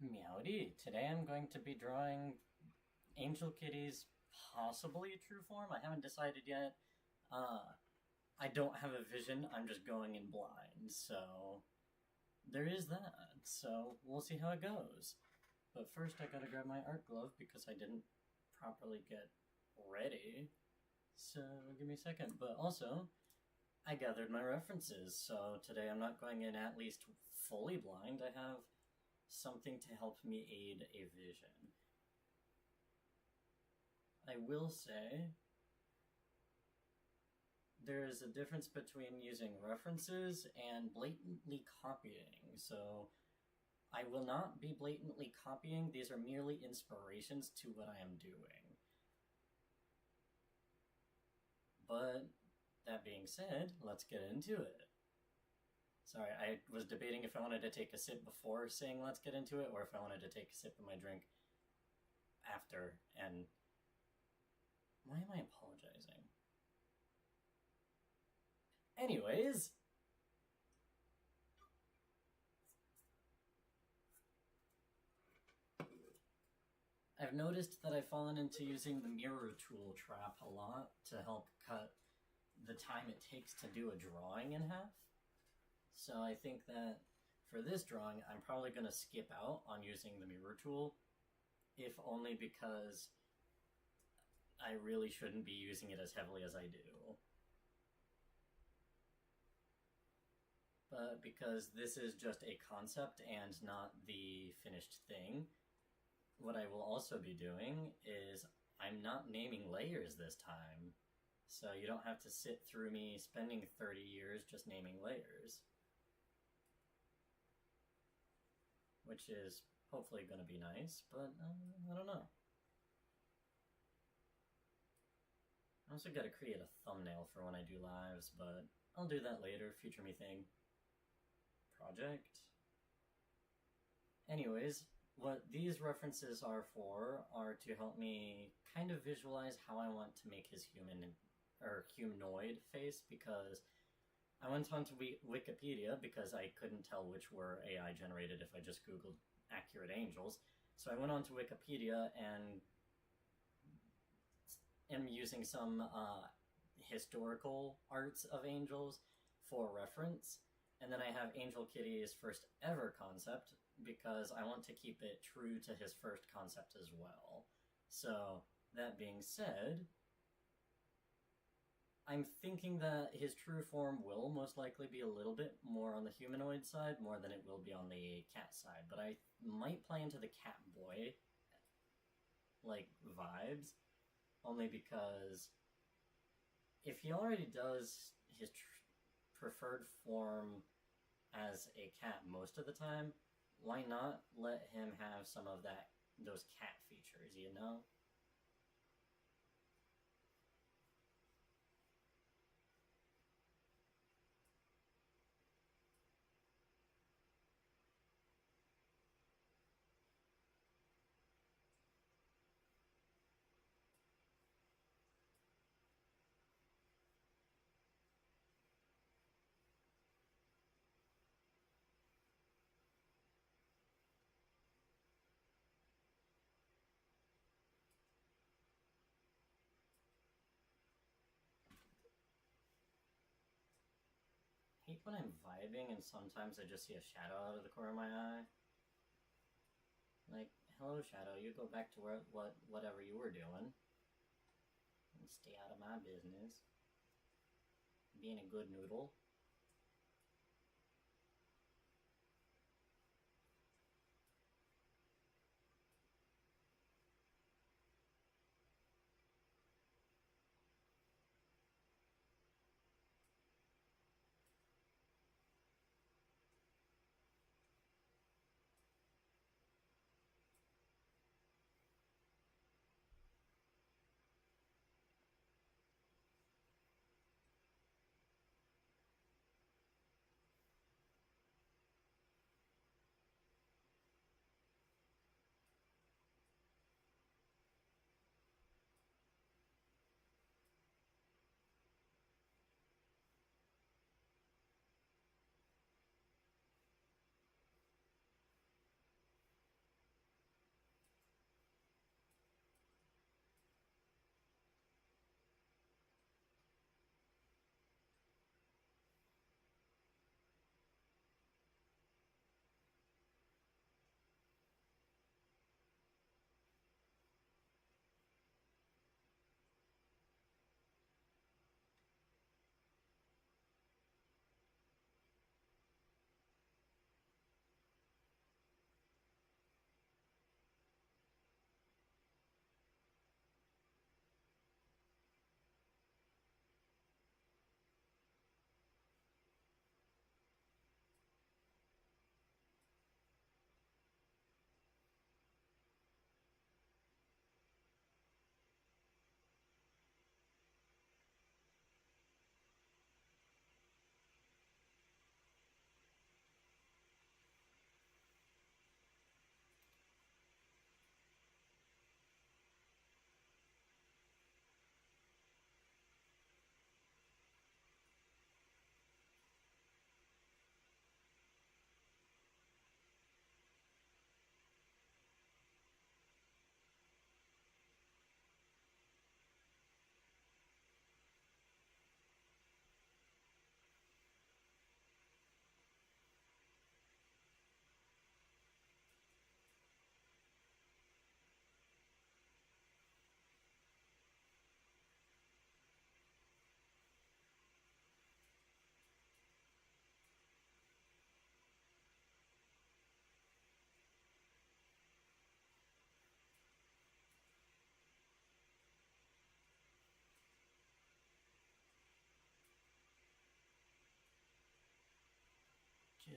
Meowdy. Today I'm going to be drawing Angel Kitty's possibly true form. I haven't decided yet. Uh, I don't have a vision, I'm just going in blind, so there is that. So we'll see how it goes. But first I gotta grab my art glove because I didn't properly get ready. So give me a second. But also, I gathered my references, so today I'm not going in at least fully blind. I have something to help me aid a vision. I will say there is a difference between using references and blatantly copying. So I will not be blatantly copying. These are merely inspirations to what I am doing. But that being said, let's get into it. Sorry, I was debating if I wanted to take a sip before saying let's get into it, or if I wanted to take a sip of my drink after, and why am I apologizing? Anyways, I've noticed that I've fallen into using the mirror tool trap a lot to help cut the time it takes to do a drawing in half. So I think that for this drawing, I'm probably going to skip out on using the mirror tool, if only because I really shouldn't be using it as heavily as I do. But because this is just a concept and not the finished thing, what I will also be doing is I'm not naming layers this time. So you don't have to sit through me spending 30 years just naming layers. Which is hopefully going to be nice, but I don't know. I also got to create a thumbnail for when I do lives, but I'll do that later, future me thing. Project. Anyways, what these references are for are to help me kind of visualize how I want to make his humanoid face, because I went onto Wikipedia because I couldn't tell which were AI generated if I just Googled accurate angels. So I went onto Wikipedia and am using some historical arts of angels for reference. And then I have Angel Kitty's first ever concept because I want to keep it true to his first concept as well. So that being said, I'm thinking that his true form will most likely be a little bit more on the humanoid side, more than it will be on the cat side. But I might play into the cat boy, vibes, only because if he already does his preferred form as a cat most of the time, why not let him have some of those cat features, you know? I hate when I'm vibing and sometimes I just see a shadow out of the corner of my eye. Like, hello shadow, you go back to whatever you were doing. And stay out of my business. Being a good noodle.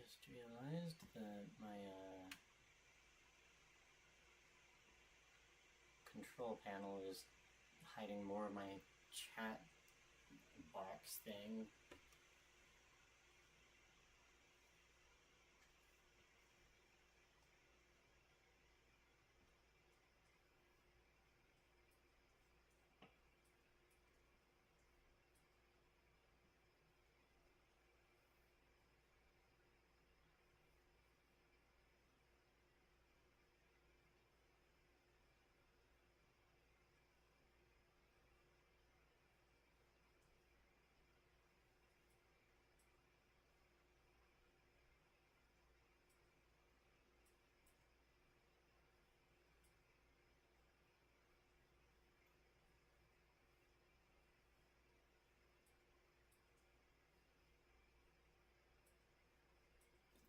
just realized that my control panel is hiding more of my chat box thing.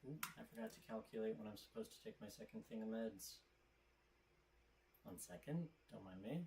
Ooh, I forgot to calculate when I'm supposed to take my second thing of meds. 1 second, don't mind me.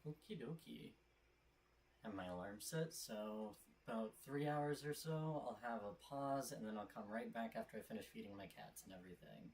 Okie dokie. Have my alarm set, so about 3 hours or so, I'll have a pause, and then I'll come right back after I finish feeding my cats and everything.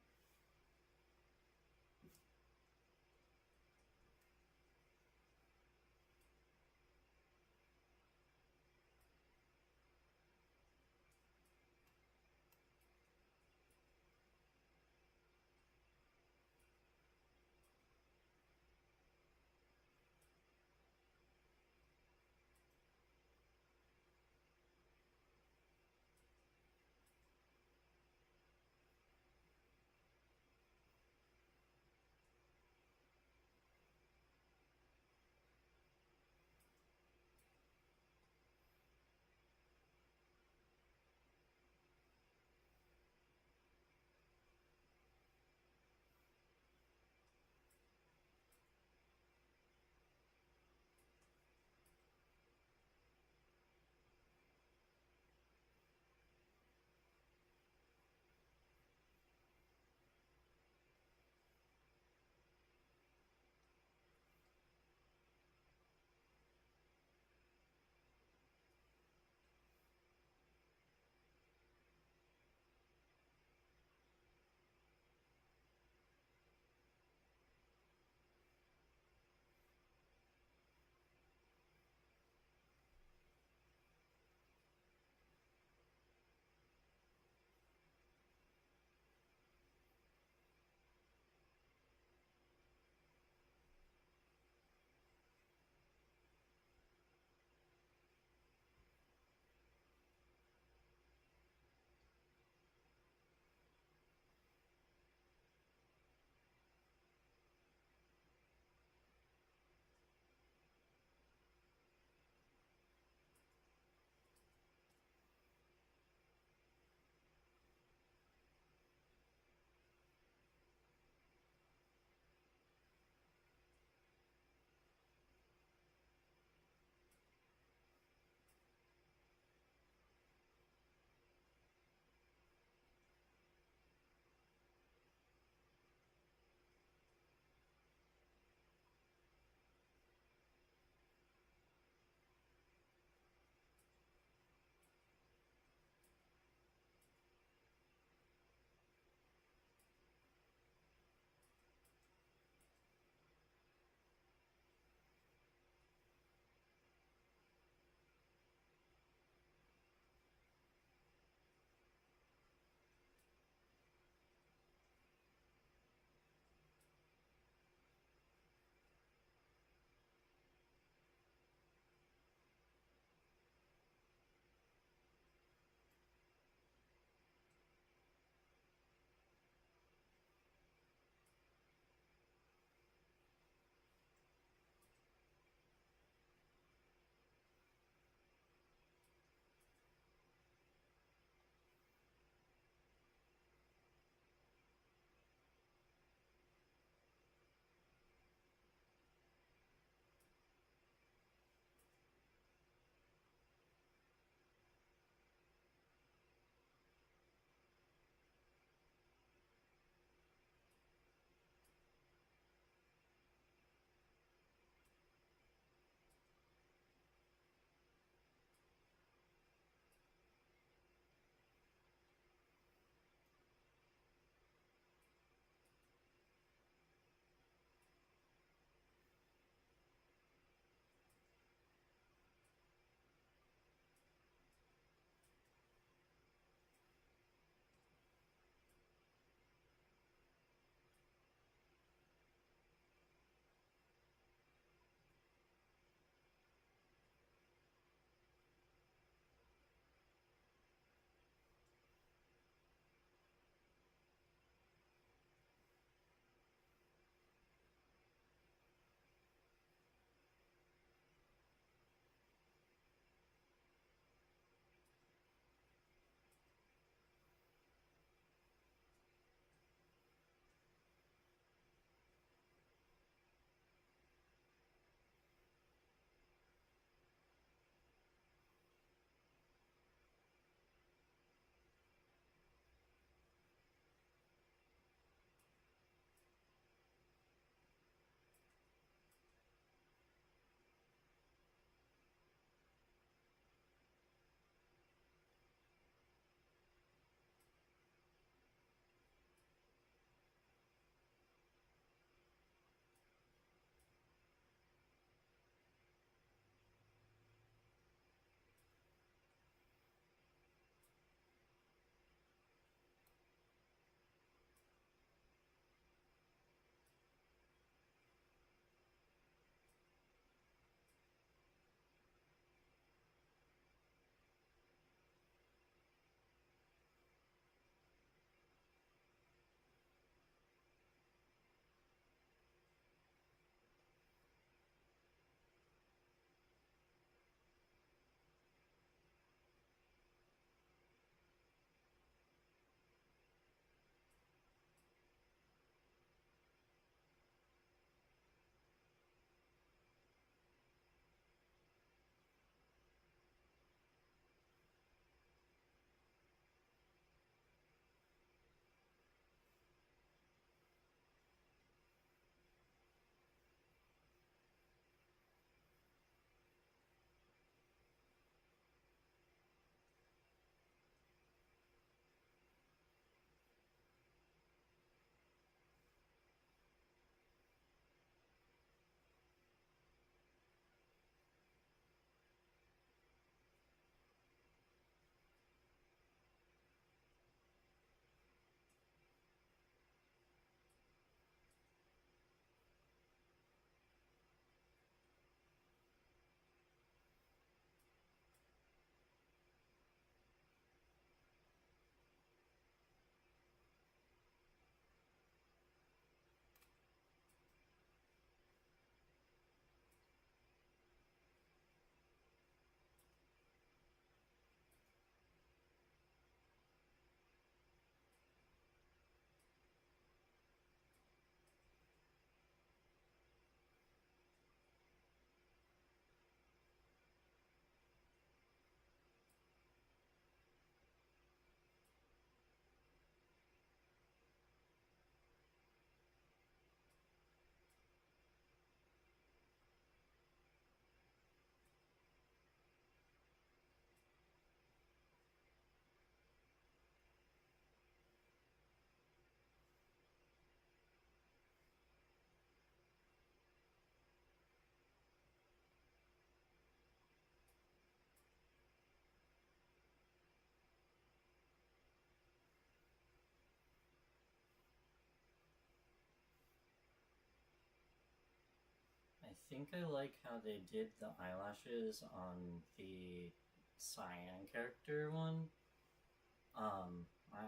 think I like how they did the eyelashes on the cyan character one.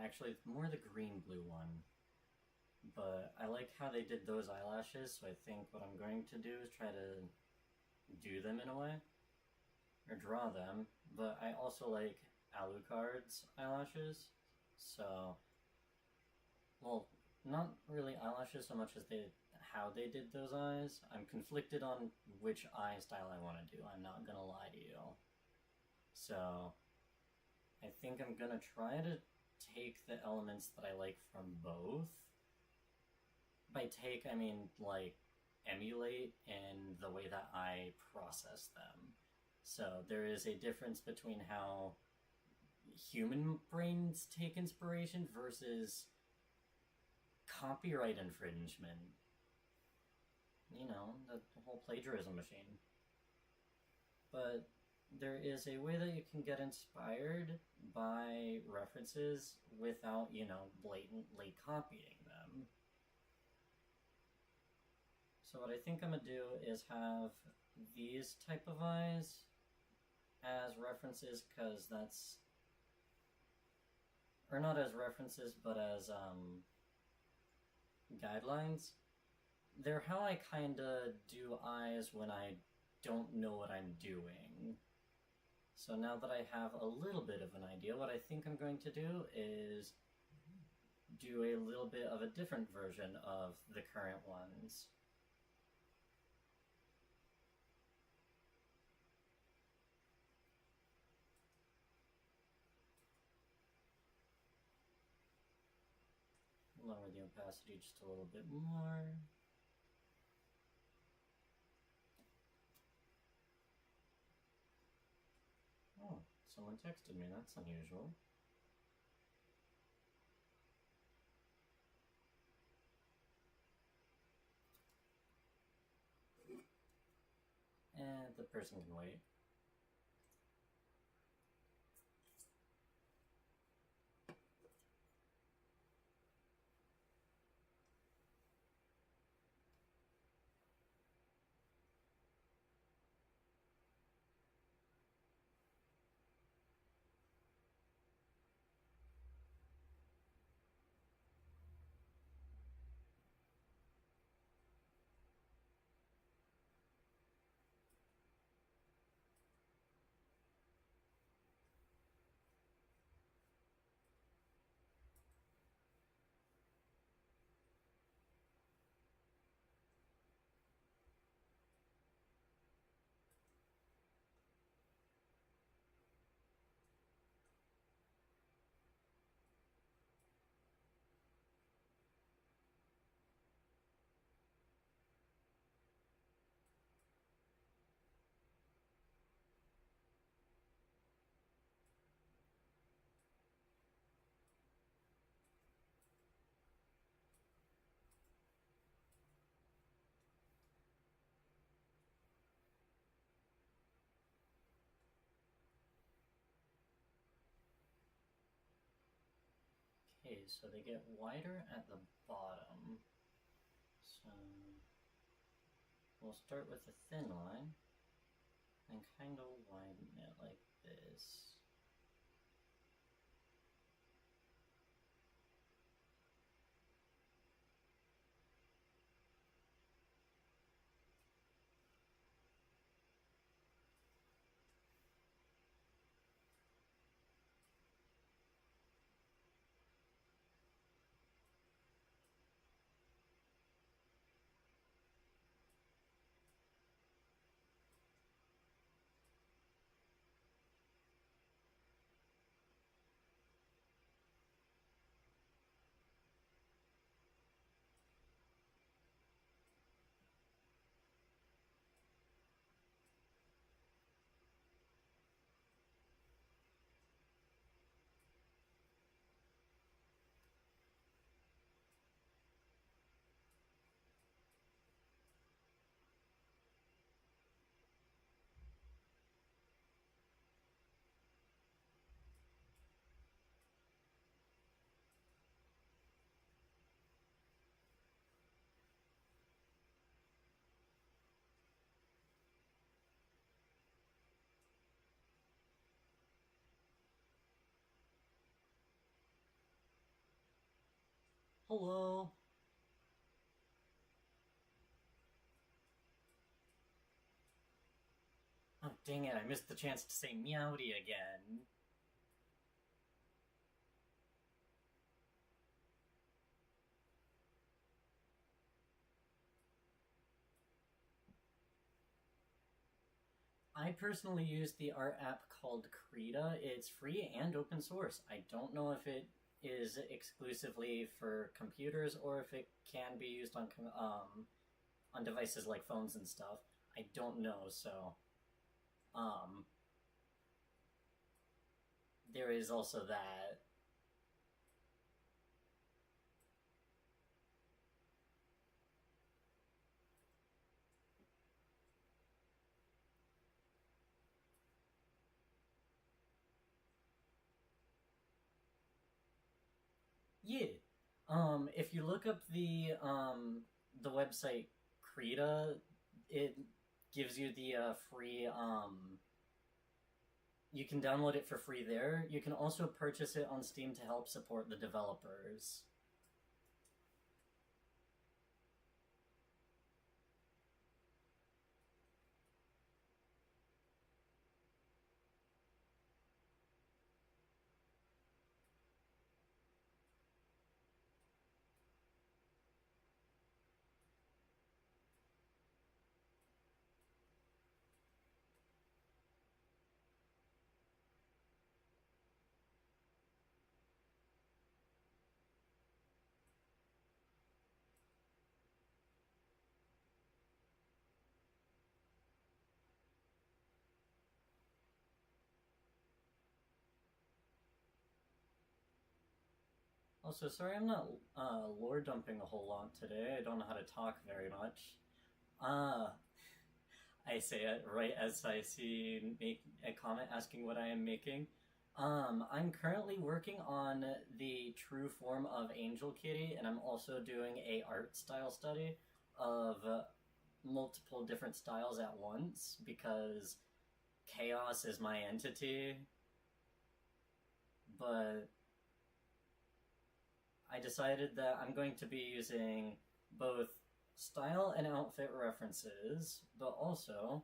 Actually, more the green blue one. But I like how they did those eyelashes, so I think what I'm going to do is try to do them in a way, or draw them. But I also like Alucard's eyelashes, so, well, not really eyelashes so much as how they did those eyes. I'm conflicted on which eye style I want to do. I'm not gonna lie to you. So I think I'm gonna try to take the elements that I like from both. By take, I mean like emulate in the way that I process them. So there is a difference between how human brains take inspiration versus copyright infringement. You know, the whole plagiarism machine. But there is a way that you can get inspired by references without, you know, blatantly copying them. So what I think I'm going to do is have these type of eyes as references, because that's... or not as references, but as guidelines. They're how I kinda do eyes when I don't know what I'm doing. So now that I have a little bit of an idea, what I think I'm going to do is do a little bit of a different version of the current ones. Lower the opacity just a little bit more. Oh, someone texted me, that's unusual. And the person can wait. Okay, so they get wider at the bottom. So we'll start with a thin line and kind of widen it like this. Hello. Oh, dang it, I missed the chance to say Meowdy again. I personally use the art app called Krita. It's free and open source. I don't know if it is exclusively for computers or if it can be used on devices like phones and stuff. I don't know, so um, there is also that. Yeah. If you look up the website Krita, it gives you the free you can download it for free there. You can also purchase it on Steam to help support the developers. Also, sorry I'm not lore dumping a whole lot today. I don't know how to talk very much. Uh, I say it right as I see make a comment asking what I am making. I'm currently working on the true form of Angel Kitty, and I'm also doing a art style study of multiple different styles at once because chaos is my entity. But I decided that I'm going to be using both style and outfit references, but also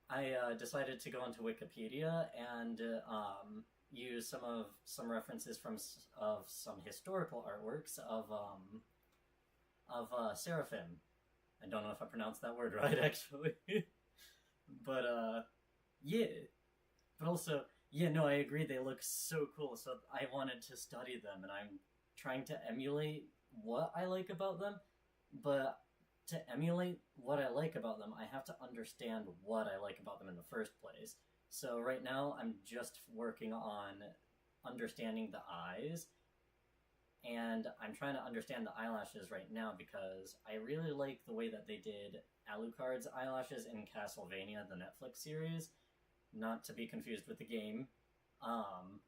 I decided to go onto Wikipedia and use some references from of some historical artworks of Seraphim. I don't know if I pronounced that word right actually, but yeah. But also, yeah, no, I agree. They look so cool. So I wanted to study them, and I'm trying to emulate what I like about them. But to emulate what I like about them, I have to understand what I like about them in the first place. So right now, I'm just working on understanding the eyes, and I'm trying to understand the eyelashes right now because I really like the way that they did Alucard's eyelashes in Castlevania, the Netflix series, not to be confused with the game. Um,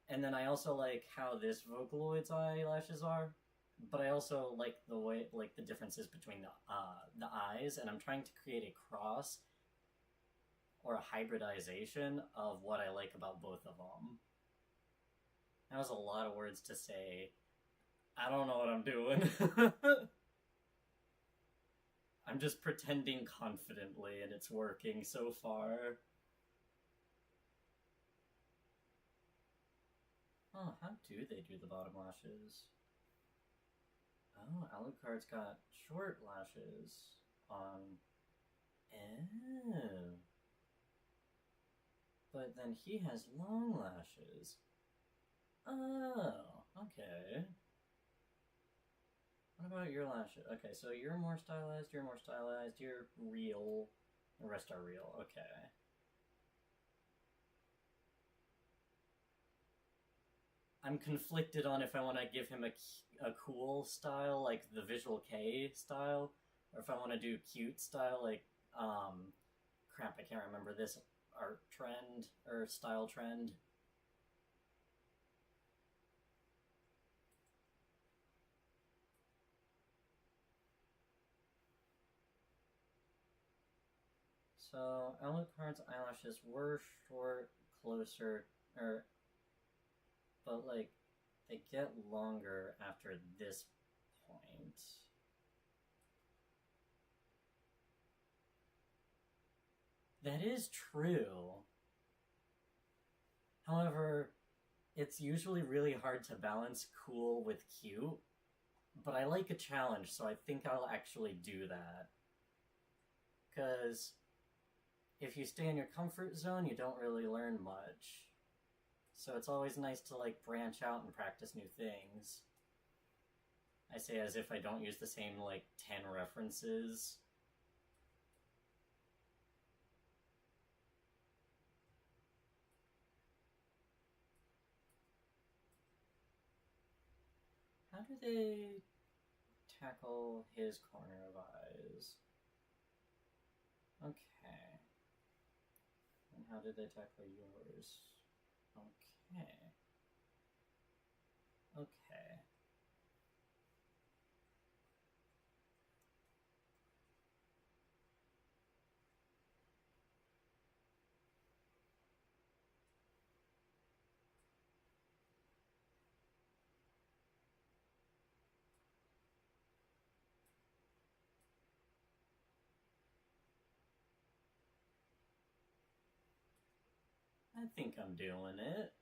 and then I also like how this Vocaloid's eyelashes are, but I also like the way like the differences between the eyes, and I'm trying to create a cross or a hybridization of what I like about both of them. That was a lot of words to say. I don't know what I'm doing. I'm just pretending confidently, and it's working so far. Oh, how do they do the bottom lashes? Oh, Alucard's got short lashes on. Oh. But then he has long lashes. Oh, okay. What about your lashes? Okay, so you're more stylized, you're real. The rest are real, okay. I'm conflicted on if I want to give him a cool style, like the Visual K style, or if I want to do cute style, like, crap, I can't remember this art trend, or style trend. So, Alucard's eyelashes were short, closer, or, but like, they get longer after this point. That is true. However, it's usually really hard to balance cool with cute, but I like a challenge, so I think I'll actually do that. Because if you stay in your comfort zone, you don't really learn much. So it's always nice to, like, branch out and practice new things. I say as if I don't use the same, like, 10 references. How do they tackle his corner of eyes? Okay. And how did they tackle yours? Okay. Okay. I think I'm doing it.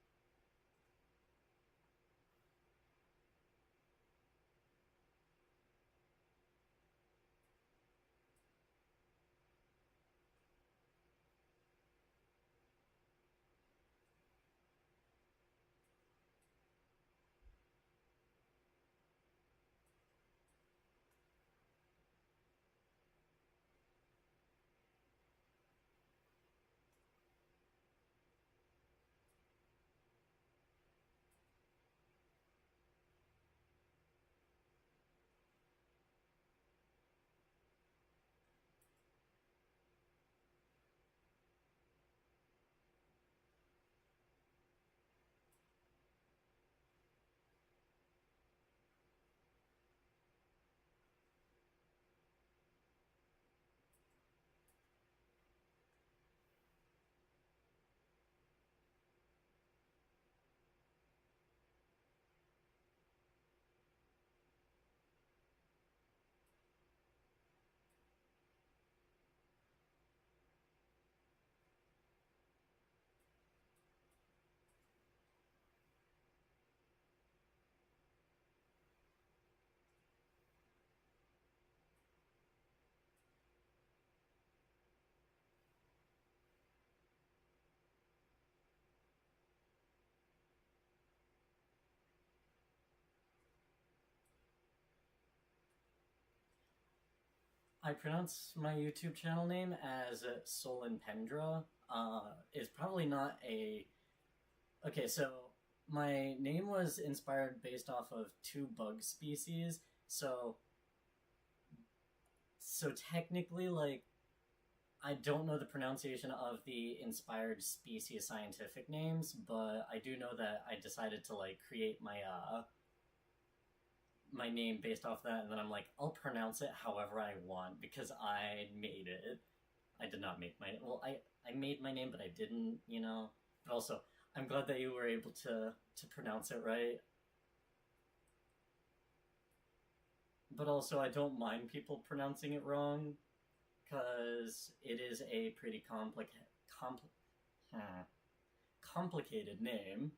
I pronounce my YouTube channel name as Solenpendra. It's probably not a... Okay, so my name was inspired based off of two bug species, so technically, like, I don't know the pronunciation of the inspired species scientific names, but I do know that I decided to, like, create my name based off that, and then I'm like, I'll pronounce it however I want because I made it. I did not make my... Well, I made my name, but I didn't, you know? But also, I'm glad that you were able to pronounce it right. But also, I don't mind people pronouncing it wrong, because it is a pretty complicated name.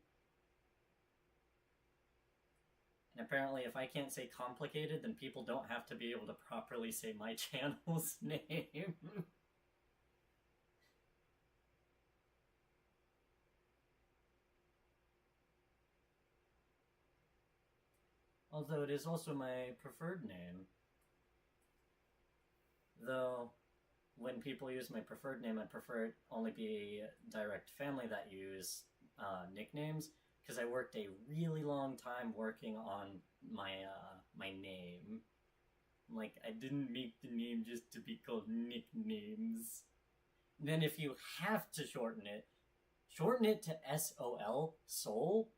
And apparently, if I can't say complicated, then people don't have to be able to properly say my channel's name. Although it is also my preferred name. Though, when people use my preferred name, I prefer it only be direct family that use nicknames, because I worked a really long time working on my name. Like, I didn't make the name just to be called nicknames. Then if you have to shorten it to S-O-L, soul.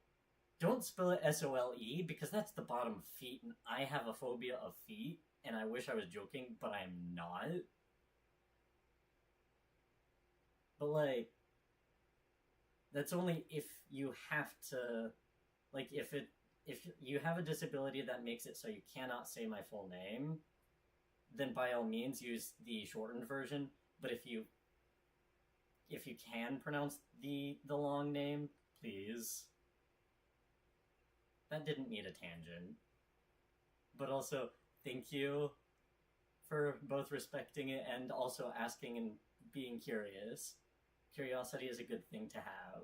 Don't spell it S-O-L-E, because that's the bottom of feet, and I have a phobia of feet, and I wish I was joking, but I'm not. But, like, that's only if you have to, like, if it if you have a disability that makes it so you cannot say my full name, then by all means use the shortened version. But if you can pronounce the long name, please. That didn't need a tangent. But also, thank you for both respecting it and also asking and being curious. Curiosity is a good thing to have.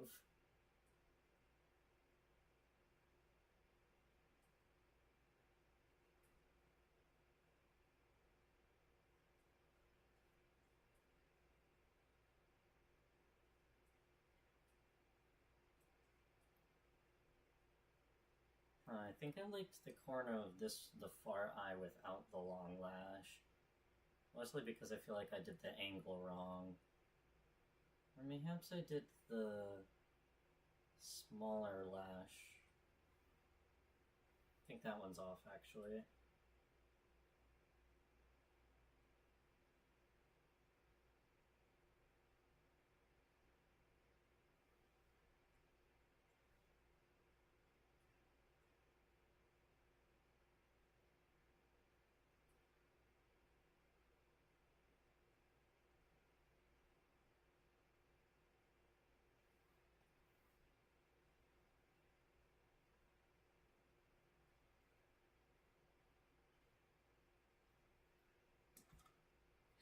I think I liked the corner of the far eye without the long lash. Mostly because I feel like I did the angle wrong. Or perhaps I did the smaller lash. I think that one's off, actually.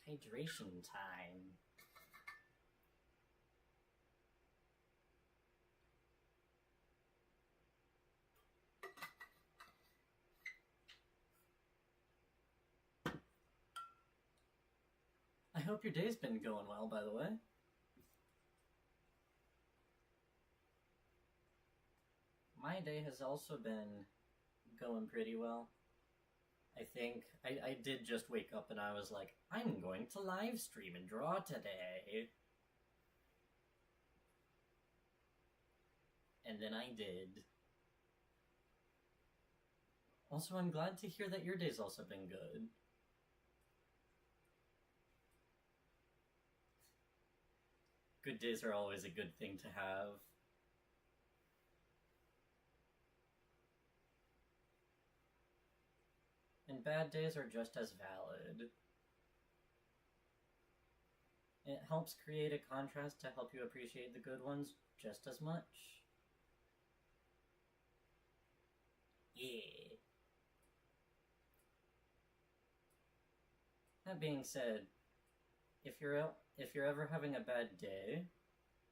Hydration time. I hope your day's been going well, by the way. My day has also been going pretty well. I think I did just wake up and I was like, I'm going to live stream and draw today. And then I did. Also, I'm glad to hear that your day's also been good. Good days are always a good thing to have. And bad days are just as valid. It helps create a contrast to help you appreciate the good ones just as much. Yeah. That being said, if you're ever having a bad day,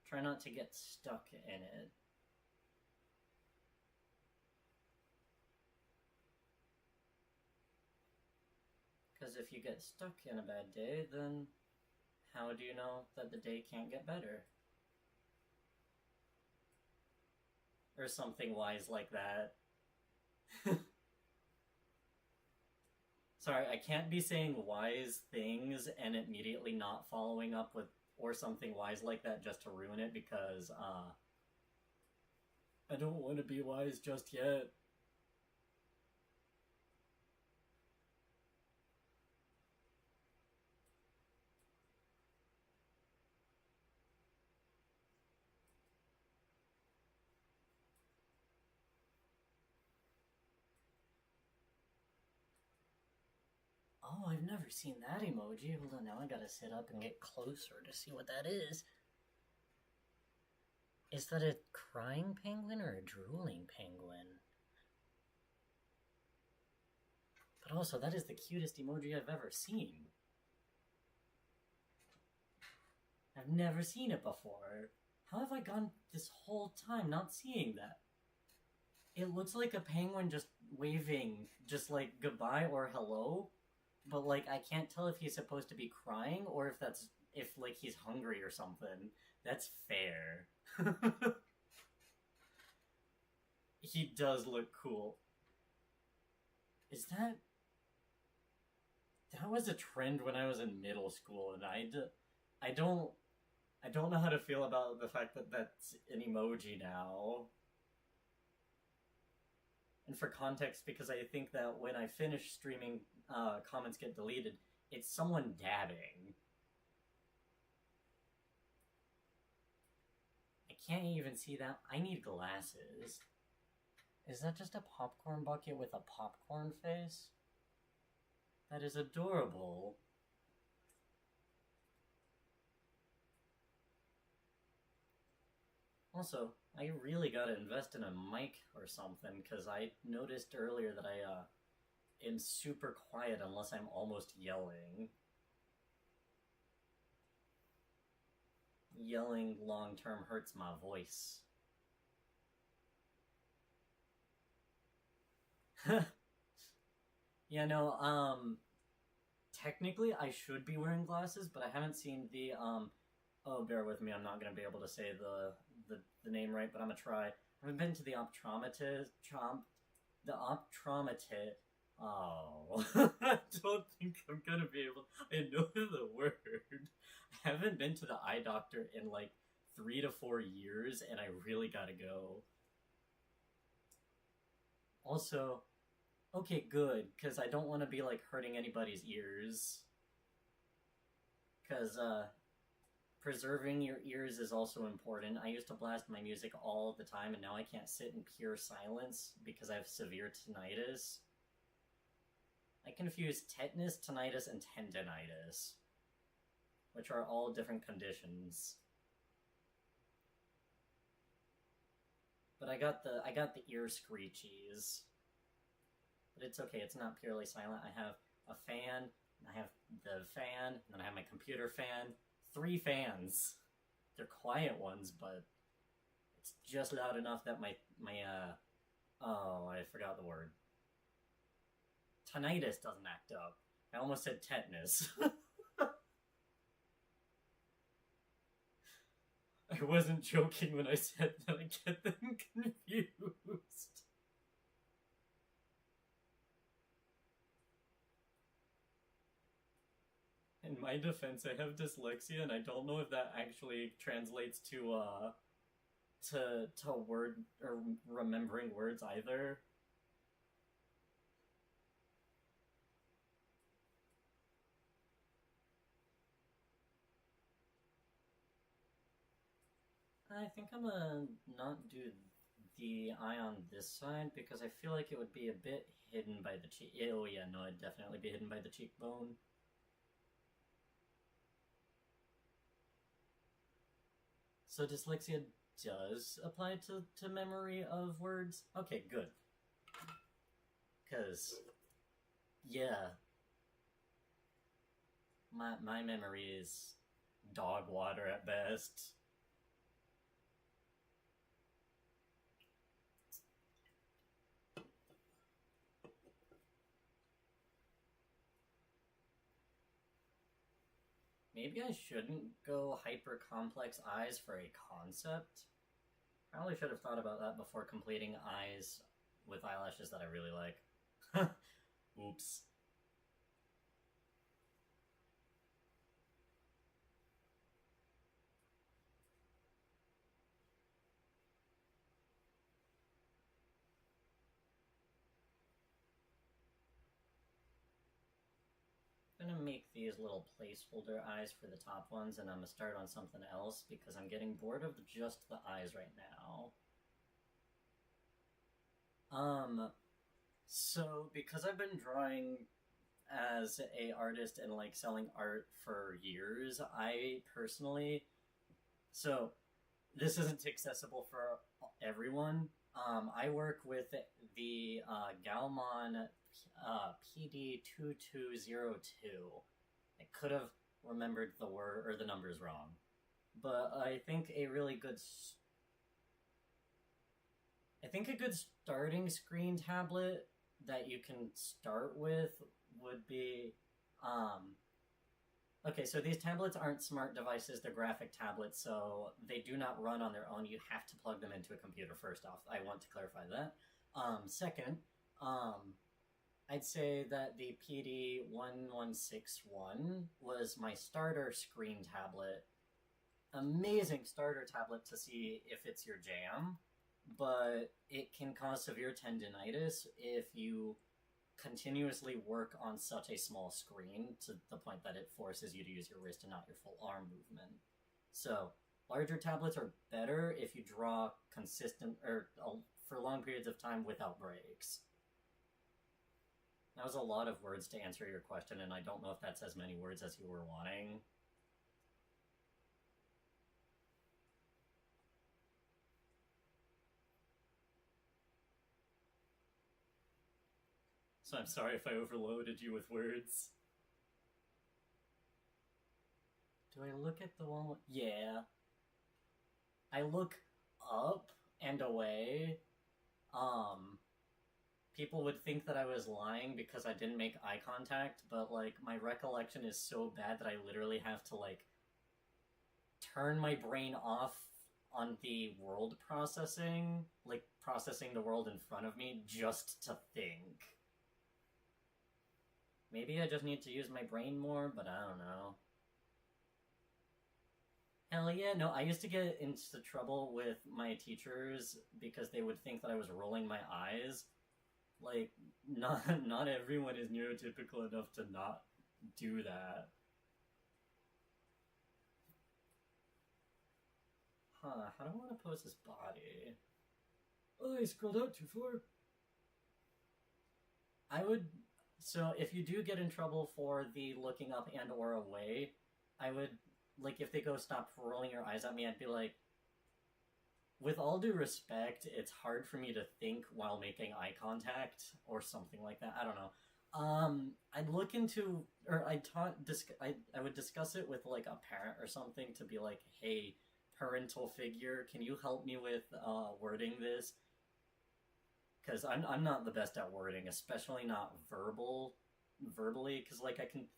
try not to get stuck in it. Because if you get stuck in a bad day, then how do you know that the day can't get better? Or something wise like that. Sorry, I can't be saying wise things and immediately not following up with or something wise like that just to ruin it because, I don't want to be wise just yet. Oh, I've never seen that emoji. Hold on, now I gotta sit up and get closer to see what that is. Is that a crying penguin or a drooling penguin? But also, that is the cutest emoji I've ever seen. I've never seen it before. How have I gone this whole time not seeing that? It looks like a penguin just waving, just like goodbye or hello, but like I can't tell if he's supposed to be crying or if like he's hungry or something. That's fair. He does look cool. Is that was a trend when I was in middle school, and I don't know how to feel about the fact that that's an emoji now. And for context, because I think that when I finish streaming, comments get deleted, it's someone dabbing. I can't even see that. I need glasses. Is that just a popcorn bucket with a popcorn face? That is adorable. Also, I really gotta invest in a mic or something, because I noticed earlier that I am super quiet unless I'm almost yelling. Yelling long term hurts my voice. Yeah, no, technically I should be wearing glasses, but I haven't seen the, oh, bear with me, I'm not gonna be able to say the name right, but I'm gonna try. I haven't been to the optometrist, oh, I don't think I'm gonna be able, I know the word. I haven't been to the eye doctor in like 3 to 4 years, and I really gotta go. Also, okay, good, because I don't want to be like hurting anybody's ears. Because preserving your ears is also important. I used to blast my music all the time, and now I can't sit in pure silence because I have severe tinnitus. I confuse tetanus, tinnitus, and tendinitis, which are all different conditions. But I got the ear screechies. But it's okay, it's not purely silent. I have a fan, I have the fan, and then I have my computer fan. 3 fans. They're quiet ones, but it's just loud enough that my oh, I forgot the word. Tinnitus doesn't act up. I almost said tetanus. I wasn't joking when I said that I get them confused. In my defense, I have dyslexia, and I don't know if that actually translates to word or remembering words either. I think I'm gonna not do the eye on this side because I feel like it would be a bit hidden by the cheek. Oh yeah, no, it'd definitely be hidden by the cheekbone. So dyslexia does apply to memory of words? Okay, good. Because, yeah. My memory is dog water at best. Maybe I shouldn't go hyper complex eyes for a concept. Probably should have thought about that before completing eyes with eyelashes that I really like. Oops. I'm gonna make these little placeholder eyes for the top ones, and I'm gonna start on something else because I'm getting bored of just the eyes right now. So because I've been drawing as a artist and like selling art for years, I personally, so this isn't accessible for everyone. I work with the Galmon PD2202. I could have remembered the word or the numbers wrong, but I think a good starting screen tablet that you can start with would be okay, so these tablets aren't smart devices, they're graphic tablets, so they do not run on their own. You have to plug them into a computer, first off. I want to clarify that. Second, I'd say that the PD1161 was my starter screen tablet. Amazing starter tablet to see if it's your jam, but it can cause severe tendinitis if you continuously work on such a small screen to the point that it forces you to use your wrist and not your full arm movement. So larger tablets are better if you draw consistent or for long periods of time without breaks. That was a lot of words to answer your question, and I don't know if that's as many words as you were wanting. So I'm sorry if I overloaded you with words. Do I look at the wall? Yeah. I look up and away. People would think that I was lying because I didn't make eye contact, but, like, my recollection is so bad that I literally have to, like, turn my brain off on the world processing, like, processing the world in front of me just to think. Maybe I just need to use my brain more, but I don't know. Hell yeah, no, I used to get into trouble with my teachers because they would think that I was rolling my eyes. Like, not everyone is neurotypical enough to not do that. Huh, how do I want to pose this body? Oh, I scrolled out too far. I would... So, if you do get in trouble for the looking up and or away, I would... Like, if they go, stop rolling your eyes at me, I'd be like, with all due respect, it's hard for me to think while making eye contact, or something like that. I don't know. I'd look into, or I would discuss it with, like, a parent or something to be like, hey, parental figure, can you help me with, wording this? Because I'm not the best at wording, especially not verbally, because, like, I can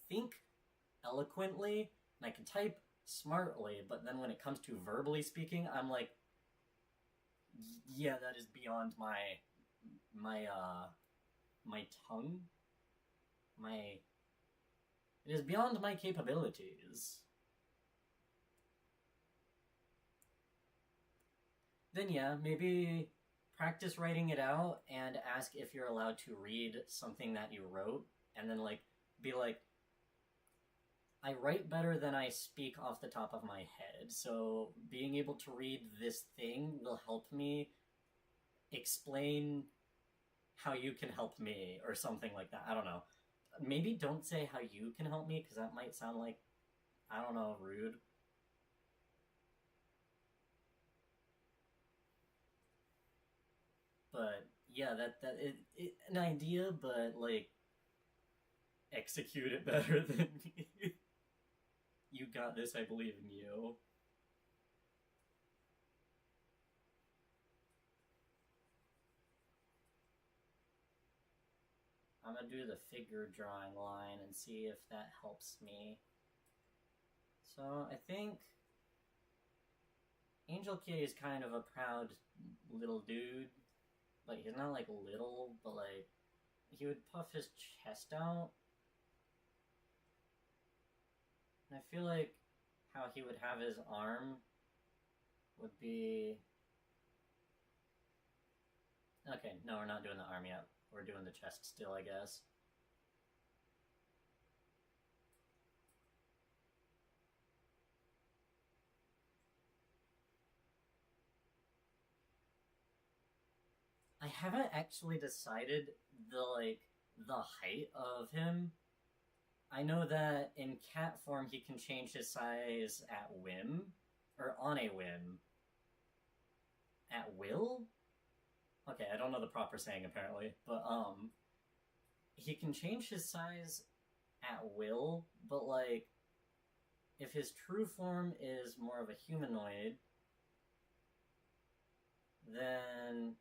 think eloquently, and I can type smartly, but then when it comes to verbally speaking, I'm like, yeah, that is beyond my tongue. It is beyond my capabilities. Then yeah, maybe practice writing it out and ask if you're allowed to read something that you wrote, and then, like, be like, I write better than I speak off the top of my head, so being able to read this thing will help me explain how you can help me, or something like that. I don't know. Maybe don't say how you can help me, because that might sound like, I don't know, rude. But yeah, an idea, but, like, execute it better than me. You got this, I believe in you. I'm gonna do the figure drawing line and see if that helps me. So, I think Angel Kitty is kind of a proud little dude. Like, he's not, like, little, but, like, he would puff his chest out. And I feel like how he would have his arm would be... Okay, no, we're not doing the arm yet. We're doing the chest still, I guess. I haven't actually decided the height of him. I know that in cat form he can change his size at whim, or on a whim. At will? Okay, I don't know the proper saying apparently, but he can change his size at will, but, like, if his true form is more of a humanoid, then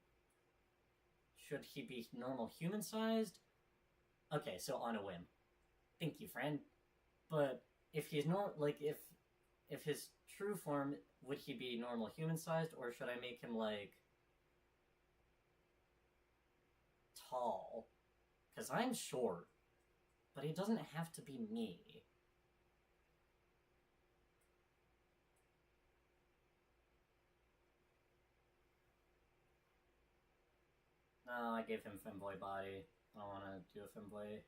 should he be normal human-sized? Okay, so on a whim. Thank you, friend. But if he's not, like, if his true form, would he be normal human-sized, or should I make him, like, tall? Because I'm short, but he doesn't have to be me. No, I gave him femboy body. I don't want to do a femboy.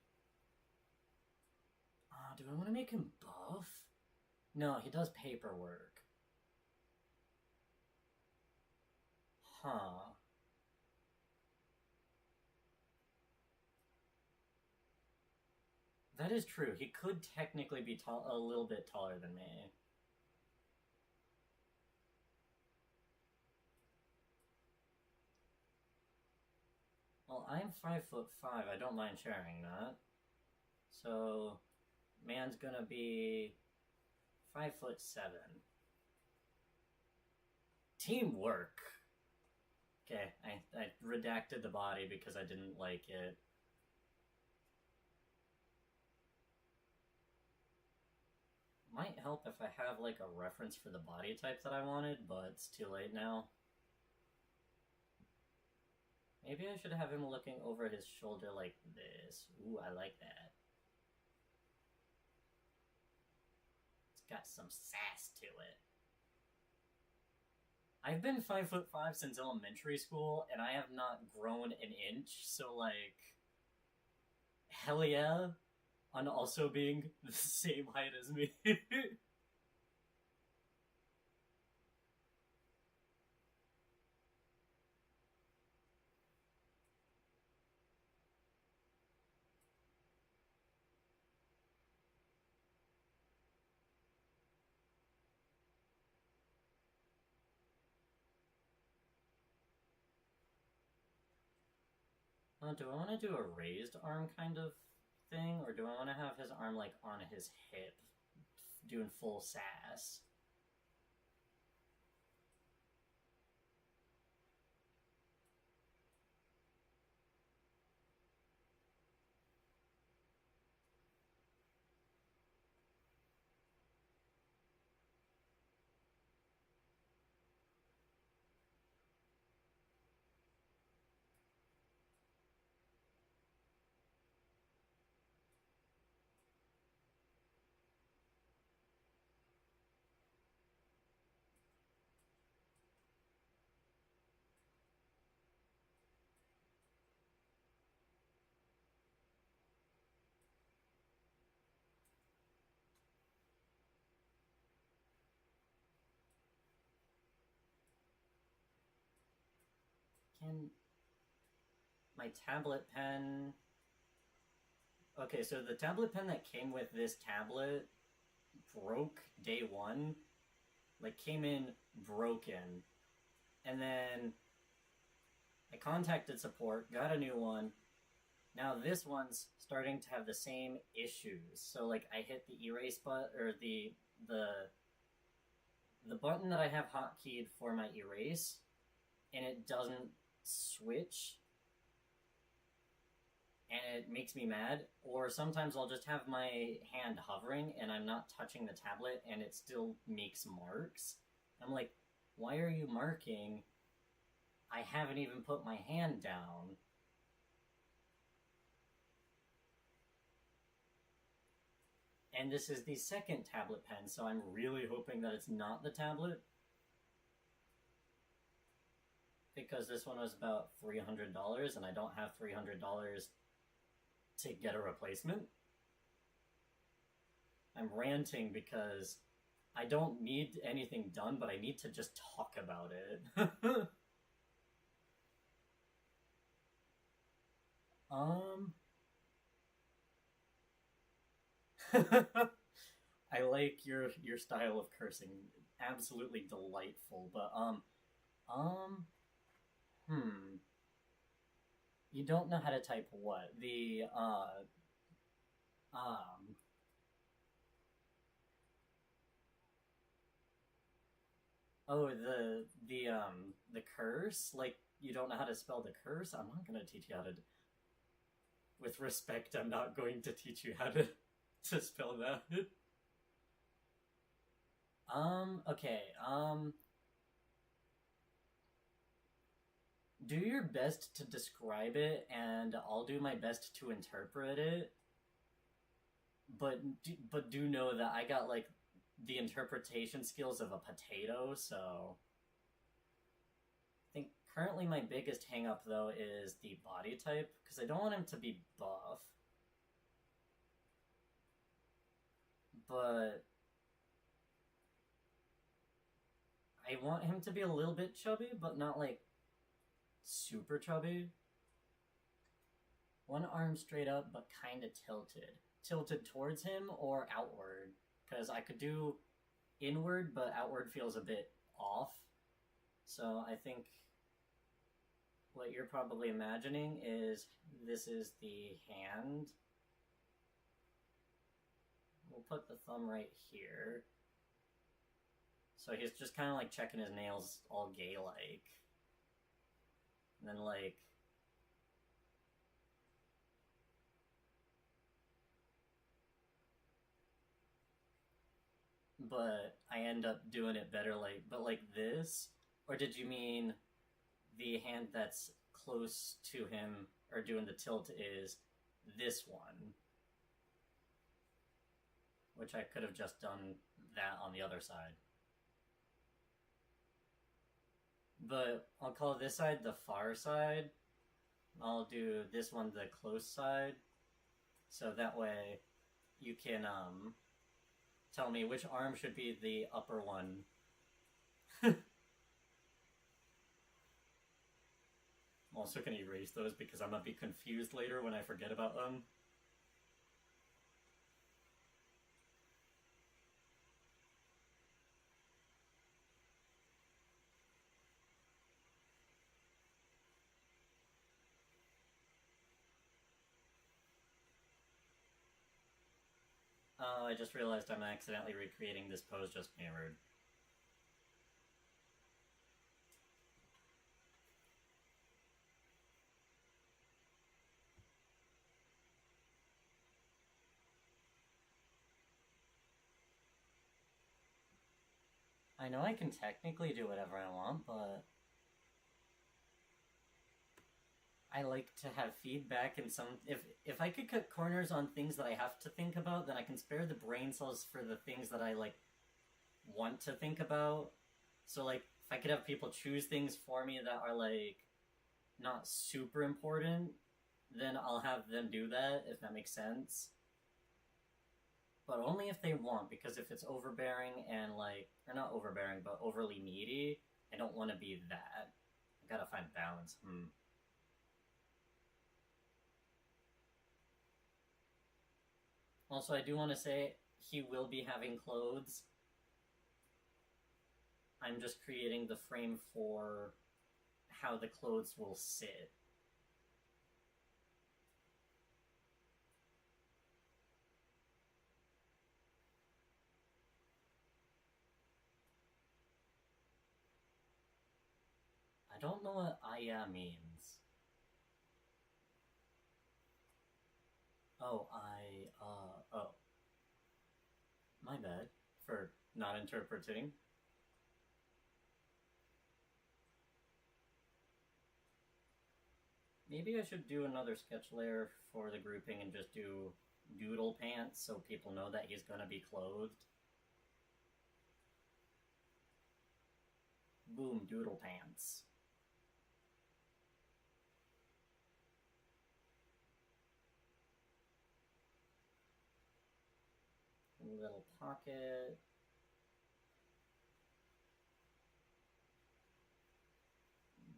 Do I want to make him buff? No, he does paperwork. Huh. That is true. He could technically be a little bit taller than me. Well, I'm 5'5". I don't mind sharing that. So, man's gonna be 5'7". Teamwork. Okay, I redacted the body because I didn't like it. Might help if I have like a reference for the body type that I wanted, but it's too late now. Maybe I should have him looking over his shoulder like this. Ooh, I like that. It's got some sass to it. I've been 5'5" since elementary school, and I have not grown an inch, so like, hell yeah, on also being the same height as me. Do I want to do a raised arm kind of thing, or do I want to have his arm like on his hip, doing full sass? Can my tablet pen... Okay, so the tablet pen that came with this tablet broke day one. Like, came in broken. And then I contacted support, got a new one. Now this one's starting to have the same issues. So, like, I hit the erase button, or the button that I have hotkeyed for my erase, and it doesn't switch, and it makes me mad. Or sometimes I'll just have my hand hovering and I'm not touching the tablet and it still makes marks. I'm like, why are you marking? I haven't even put my hand down. And this is the second tablet pen, so I'm really hoping that it's not the tablet. Because this one was about $300 and I don't have $300 to get a replacement. I'm ranting because I don't need anything done, but I need to just talk about it. I like your style of cursing. Absolutely delightful, but you don't know how to type what? Um, oh, the curse? Like, you don't know how to spell the curse? I'm not gonna teach you how to... With respect, I'm not going to teach you how to spell that. Okay, do your best to describe it, and I'll do my best to interpret it. But do know that I got, like, the interpretation skills of a potato, so... I think currently my biggest hang-up, though, is the body type, because I don't want him to be buff. But... I want him to be a little bit chubby, but not, like, super chubby. One arm straight up, but kind of tilted. Tilted towards him or outward. Because I could do inward, but outward feels a bit off. So I think what you're probably imagining is this is the hand. We'll put the thumb right here. So he's just kind of like checking his nails all gay-like. And then like... But I end up doing it better like this? Or did you mean the hand that's close to him or doing the tilt is this one? Which I could have just done that on the other side. But I'll call this side the far side. I'll do this one the close side. So that way you can tell me which arm should be the upper one. I'm also going to erase those because I'm going to be confused later when I forget about them. Oh, I just realized I'm accidentally recreating this pose just mirrored. I know I can technically do whatever I want, but I like to have feedback and some... If I could cut corners on things that I have to think about, then I can spare the brain cells for the things that I, like, want to think about. So, like, if I could have people choose things for me that are, like, not super important, then I'll have them do that, if that makes sense. But only if they want, because if it's overbearing and, like... Or not overbearing, but overly needy, I don't want to be that. I gotta find balance. Also, I do want to say, he will be having clothes. I'm just creating the frame for how the clothes will sit. I don't know what Aya means. Oh, oh. My bad for not interpreting. Maybe I should do another sketch layer for the grouping and just do doodle pants so people know that he's gonna be clothed. Boom, doodle pants. Little pocket.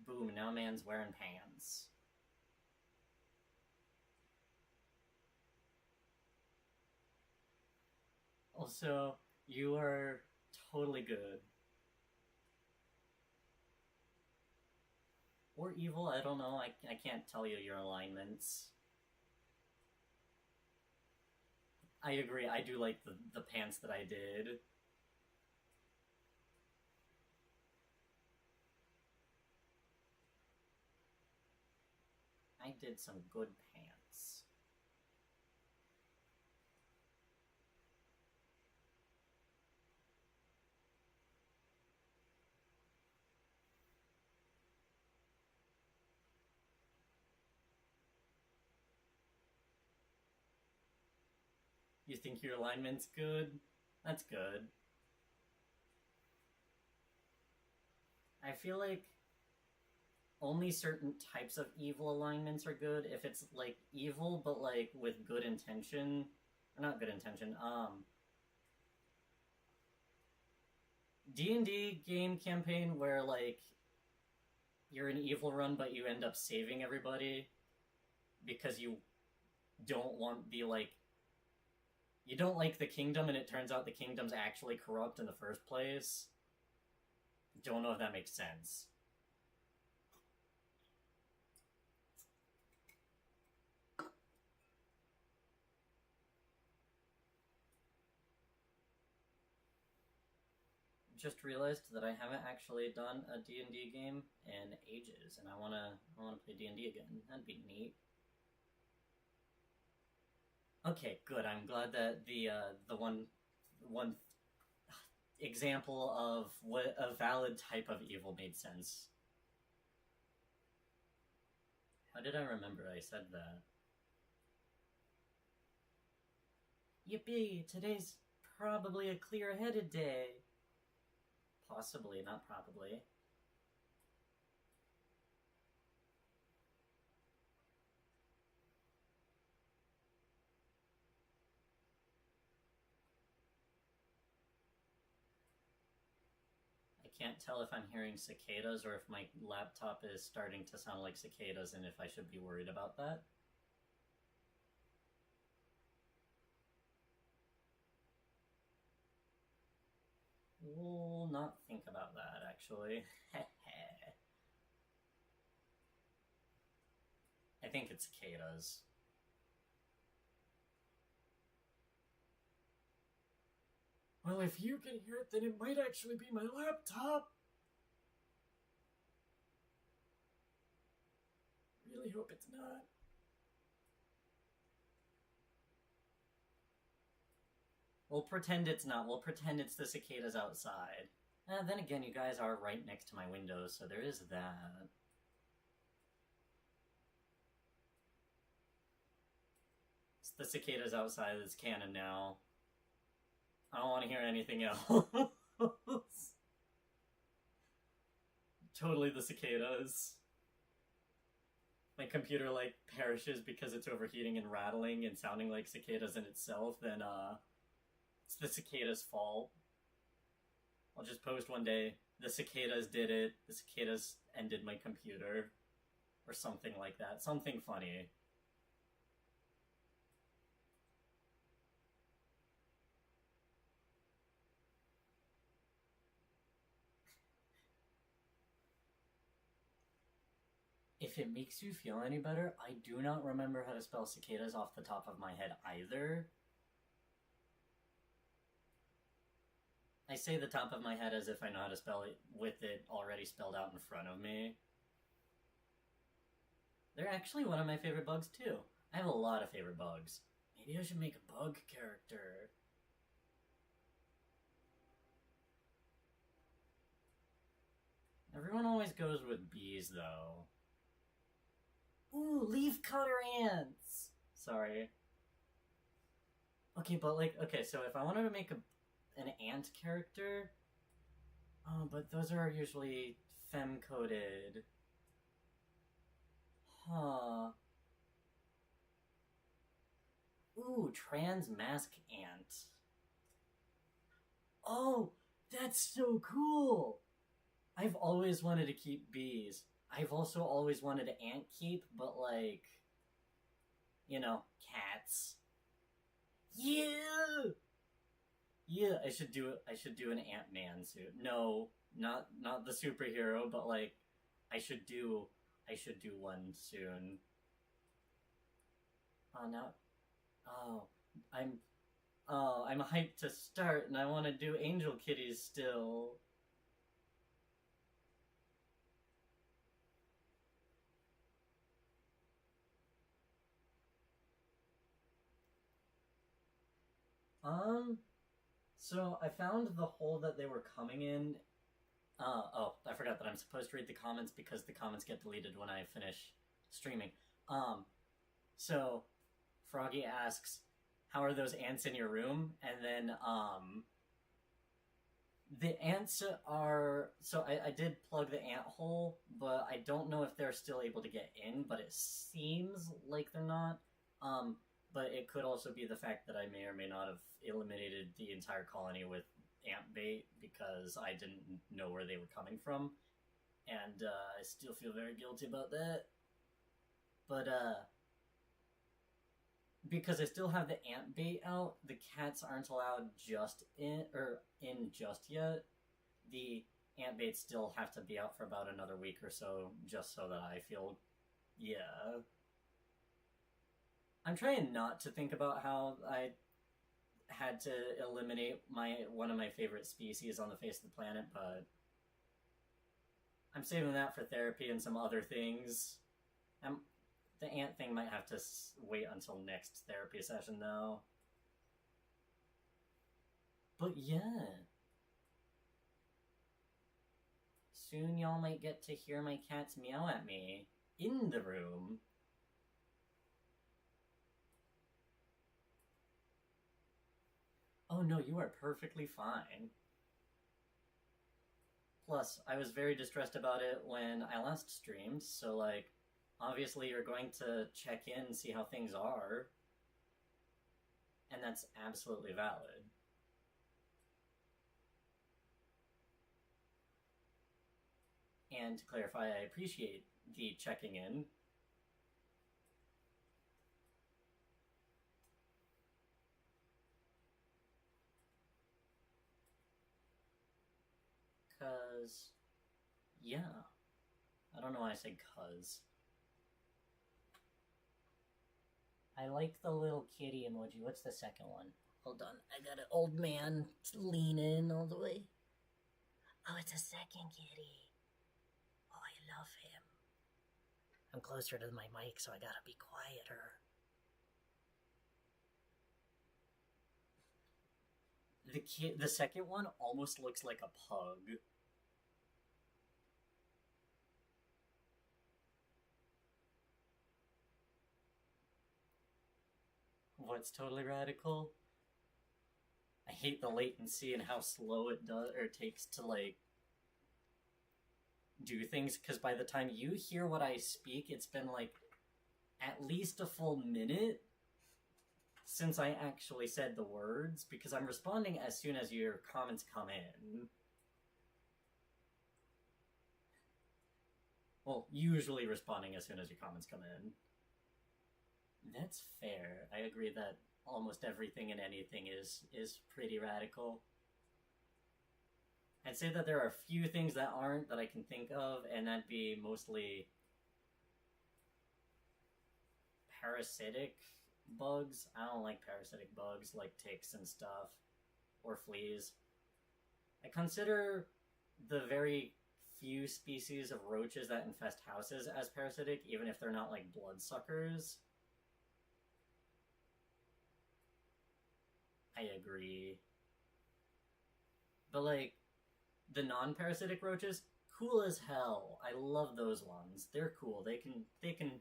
Boom, now man's wearing pants. Also, you are totally good. Or evil, I don't know, I can't tell you your alignments. I agree, I do like the pants that I did. I did some good pants. You think your alignment's good? That's good. I feel like only certain types of evil alignments are good. If it's, like, evil, but, like, with good intention... Or not good intention, D&D game campaign where, like, you're an evil run, but you end up saving everybody because you don't want the, like, you don't like the kingdom, and it turns out the kingdom's actually corrupt in the first place. Don't know if that makes sense. Just realized that I haven't actually done a D&D game in ages, and I wanna play D&D again. That'd be neat. Okay, good. I'm glad that the one example of what a valid type of evil made sense. How did I remember I said that? Yippee! Today's probably a clear-headed day. Possibly, not probably. I can't tell if I'm hearing cicadas or if my laptop is starting to sound like cicadas and if I should be worried about that. We'll not think about that, actually. I think it's cicadas. Well, if you can hear it, then it might actually be my laptop. Really hope it's not. We'll pretend it's not. We'll pretend it's the cicadas outside. Then again, you guys are right next to my window, so there is that. It's the cicadas outside that's canon now. I don't want to hear anything else. Totally the cicadas. My computer, like, perishes because it's overheating and rattling and sounding like cicadas in itself, then, it's the cicadas' fault. I'll just post one day, the cicadas did it, the cicadas ended my computer. Or something like that. Something funny. If it makes you feel any better, I do not remember how to spell cicadas off the top of my head either. I say the top of my head as if I know how to spell it with it already spelled out in front of me. They're actually one of my favorite bugs too. I have a lot of favorite bugs. Maybe I should make a bug character. Everyone always goes with bees though. Ooh, leaf cutter ants! Sorry. Okay, but like, okay, so if I wanted to make an ant character, but those are usually femme-coded. Huh. Ooh, trans mask ant. Oh, that's so cool! I've always wanted to keep bees. I've also always wanted to ant keep, but like, you know, cats. Yeah! Yeah, I should do an Ant-Man suit. No, not the superhero, but like, I should do one soon. Oh, now, I'm hyped to start, and I want to do Angel Kitties still. So I found the hole that they were coming in. Oh, I forgot that I'm supposed to read the comments because the comments get deleted when I finish streaming. So Froggy asks, how are those ants in your room? And then, the ants are, so I did plug the ant hole, but I don't know if they're still able to get in, but it seems like they're not. But it could also be the fact that I may or may not have eliminated the entire colony with ant bait because I didn't know where they were coming from. and I still feel very guilty about that. But because I still have the ant bait out, the cats aren't allowed in just yet. The ant baits still have to be out for about another week or so, just so that I feel, yeah. I'm trying not to think about how I had to eliminate one of my favorite species on the face of the planet, but I'm saving that for therapy and some other things. The ant thing might have to wait until next therapy session, though. But yeah. Soon y'all might get to hear my cats meow at me in the room. Oh no, you are perfectly fine. Plus, I was very distressed about it when I last streamed, so like, obviously you're going to check in and see how things are. And that's absolutely valid. And to clarify, I appreciate the checking in. Cause, yeah. I don't know why I say cuz. I like the little kitty emoji. What's the second one? Hold on. I got an old man lean in all the way. Oh, it's a second kitty. Oh, I love him. I'm closer to my mic, so I gotta be quieter. The second one almost looks like a pug. What's totally radical? I hate the latency and how slow it takes to like do things, because by the time you hear what I speak, it's been like at least a full minute since I actually said the words, because I'm responding as soon as your comments come in. Well, usually responding as soon as your comments come in. That's fair. I agree that almost everything and anything is pretty radical. I'd say that there are a few things that aren't that I can think of, and that'd be mostly parasitic bugs. I don't like parasitic bugs like ticks and stuff, or fleas. I consider the very few species of roaches that infest houses as parasitic, even if they're not like bloodsuckers. I agree. But like, the non-parasitic roaches, cool as hell. I love those ones. They're cool. They can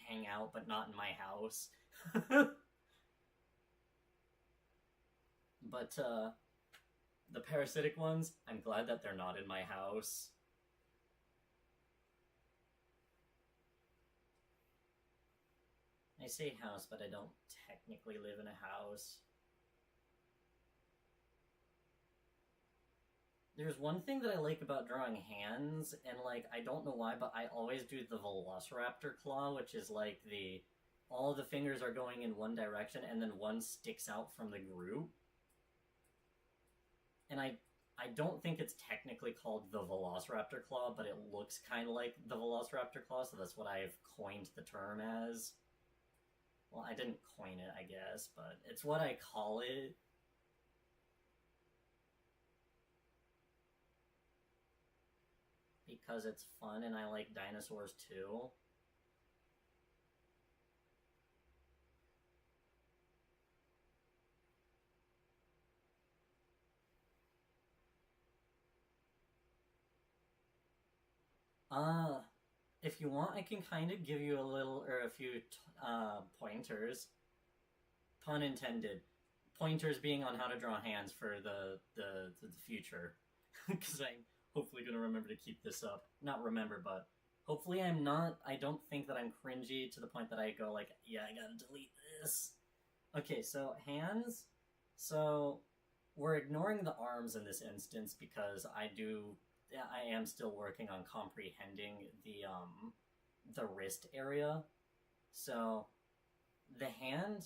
hang out, but not in my house. But the parasitic ones, I'm glad that they're not in my house. I say house, but I don't technically live in a house. There's one thing that I like about drawing hands, and like, I don't know why, but I always do the Velociraptor claw, which is like all the fingers are going in one direction, and then one sticks out from the group. And I don't think it's technically called the Velociraptor claw, but it looks kind of like the Velociraptor claw, so that's what I've coined the term as. Well, I didn't coin it, I guess, but it's what I call it. Because it's fun and I like dinosaurs too. If you want, I can kind of give you a few pointers. Pun intended. Pointers being on how to draw hands for the future. Because I'm hopefully going to remember to keep this up. Not remember, but hopefully I don't think that I'm cringy to the point that I go like, yeah, I gotta delete this. Okay, so hands. So we're ignoring the arms in this instance because I do I am still working on comprehending the wrist area. So the hand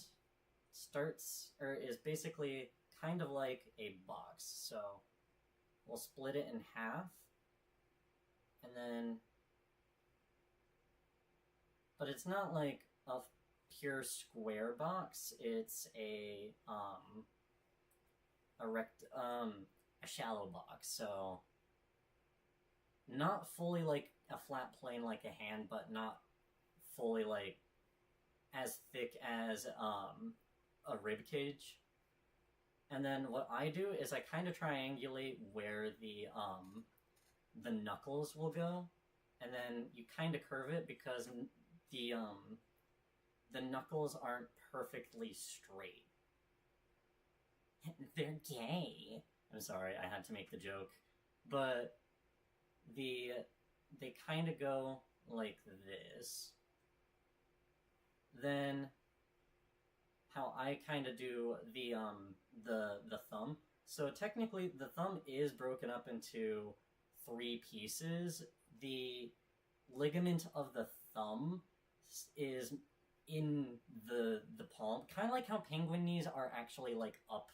starts, or is basically kind of like a box. So we'll split it in half, and then, but it's not like a pure square box. It's a shallow box. So not fully like a flat plane like a hand, but not fully like as thick as a rib cage. And then what I do is I kind of triangulate where the knuckles will go, and then you kind of curve it because the knuckles aren't perfectly straight. They're gay. I'm sorry, I had to make the joke, but they kind of go like this. Then how I kind of do the thumb. So technically, the thumb is broken up into 3 pieces. The ligament of the thumb is in the palm, kind of like how penguin knees are actually like up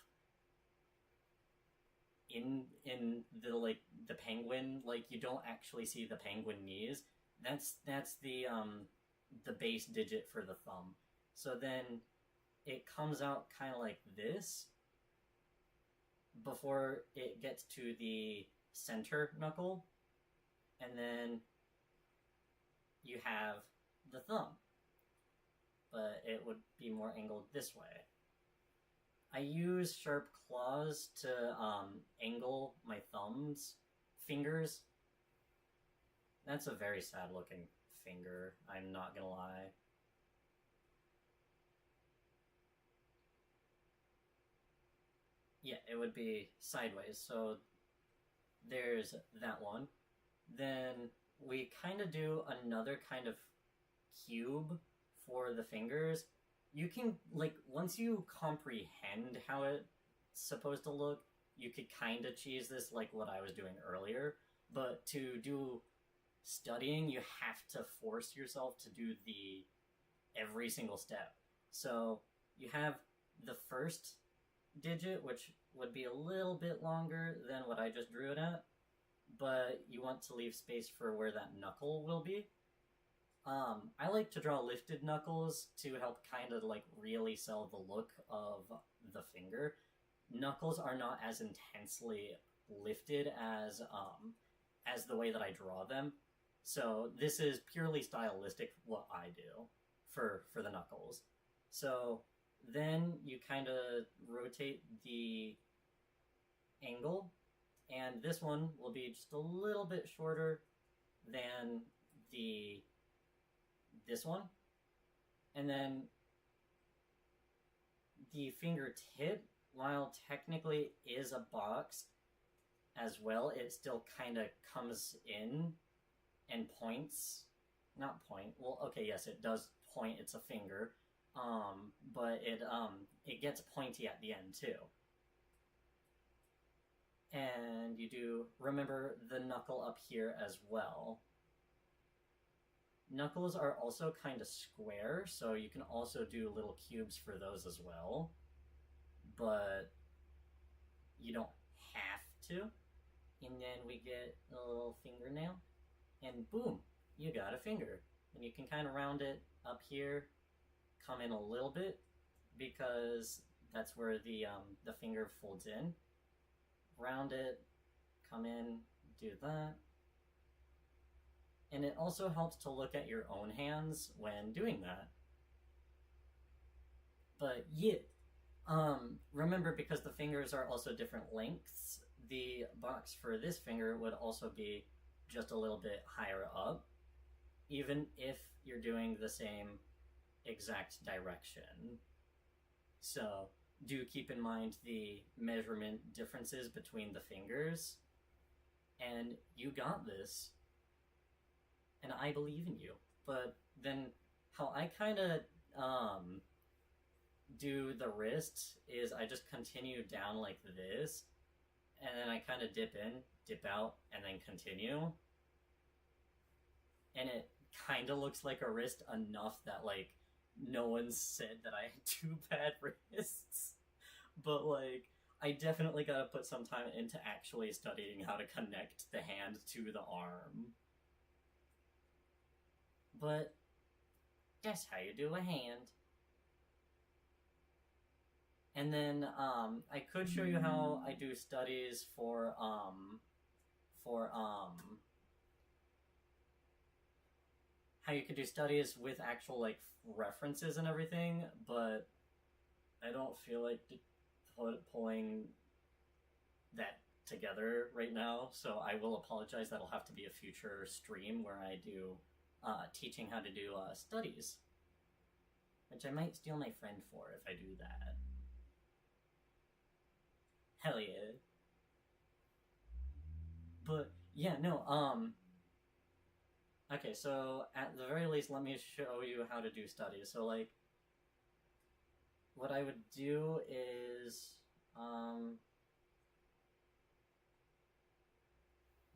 in the like the penguin. Like you don't actually see the penguin knees. That's the base digit for the thumb. So then it comes out kind of like this before it gets to the center knuckle, and then you have the thumb, but it would be more angled this way. I use sharp claws to angle my fingers. That's a very sad looking finger, I'm not gonna lie. Yeah, it would be sideways, so there's that one. Then we kind of do another kind of cube for the fingers. You can, like, once you comprehend how it's supposed to look, you could kind of cheese this like what I was doing earlier. But to do studying, you have to force yourself to do every single step. So you have the first digit, which would be a little bit longer than what I just drew it at, but you want to leave space for where that knuckle will be. I like to draw lifted knuckles to help kind of like really sell the look of the finger. Knuckles are not as intensely lifted as the way that I draw them. So this is purely stylistic what I do for the knuckles. So then you kind of rotate the angle, and this one will be just a little bit shorter than this one. And then the fingertip, while technically is a box as well, it still kind of comes in and points. Not point. Well, okay, yes, it does point. It's a finger. But it gets pointy at the end too. And you do remember the knuckle up here as well. Knuckles are also kind of square, so you can also do little cubes for those as well. But you don't have to. And then we get a little fingernail, and boom, you got a finger. And you can kind of round it up here, come in a little bit, because that's where the finger folds in. Round it, come in, do that. And it also helps to look at your own hands when doing that. But yeah, remember, because the fingers are also different lengths, the box for this finger would also be just a little bit higher up, even if you're doing the same exact direction. So do keep in mind the measurement differences between the fingers, and you got this, and I believe in you. But then how I kind of do the wrist is I just continue down like this, and then I kind of dip in, dip out, and then continue. And it kind of looks like a wrist enough that, like, no one said that I had 2 bad wrists. But, like, I definitely gotta put some time into actually studying how to connect the hand to the arm. But that's how you do a hand. And then I could show you how I do studies for how you could do studies with actual, like, references and everything, but I don't feel like pulling that together right now, so I will apologize. That'll have to be a future stream where I do teaching how to do studies, which I might steal my friend for if I do that. Hell yeah. But yeah, no, okay, so at the very least, let me show you how to do studies. So, like, what I would do is,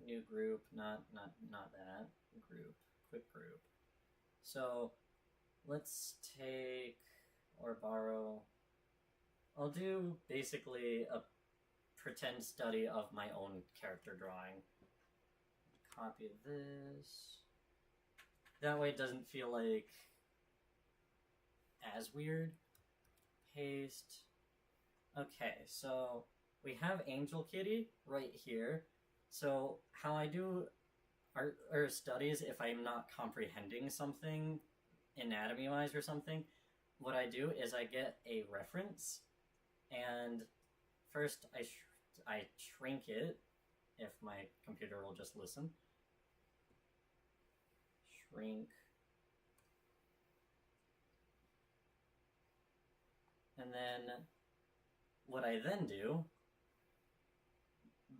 new group, not that, group, quick group. So, let's take, or borrow, I'll do basically a pretend study of my own character drawing. Copy this. That way it doesn't feel like as weird. Paste. Okay, so we have Angel Kitty right here. So how I do art or studies, if I'm not comprehending something anatomy-wise or something, what I do is I get a reference, and first I shrink it, if my computer will just listen. Shrink. And then what I then do,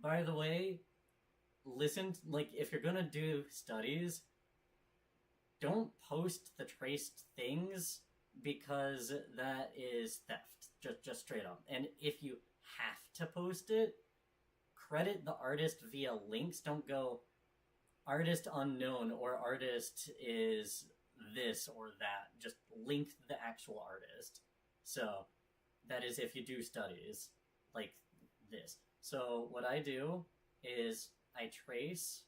by the way, listen, like, if you're gonna do studies, don't post the traced things, because that is theft, just straight up. And if you have to post it, credit the artist via links. Don't go artist unknown or artist is this or that. Just link the actual artist. So that is if you do studies like this. So what I do is I trace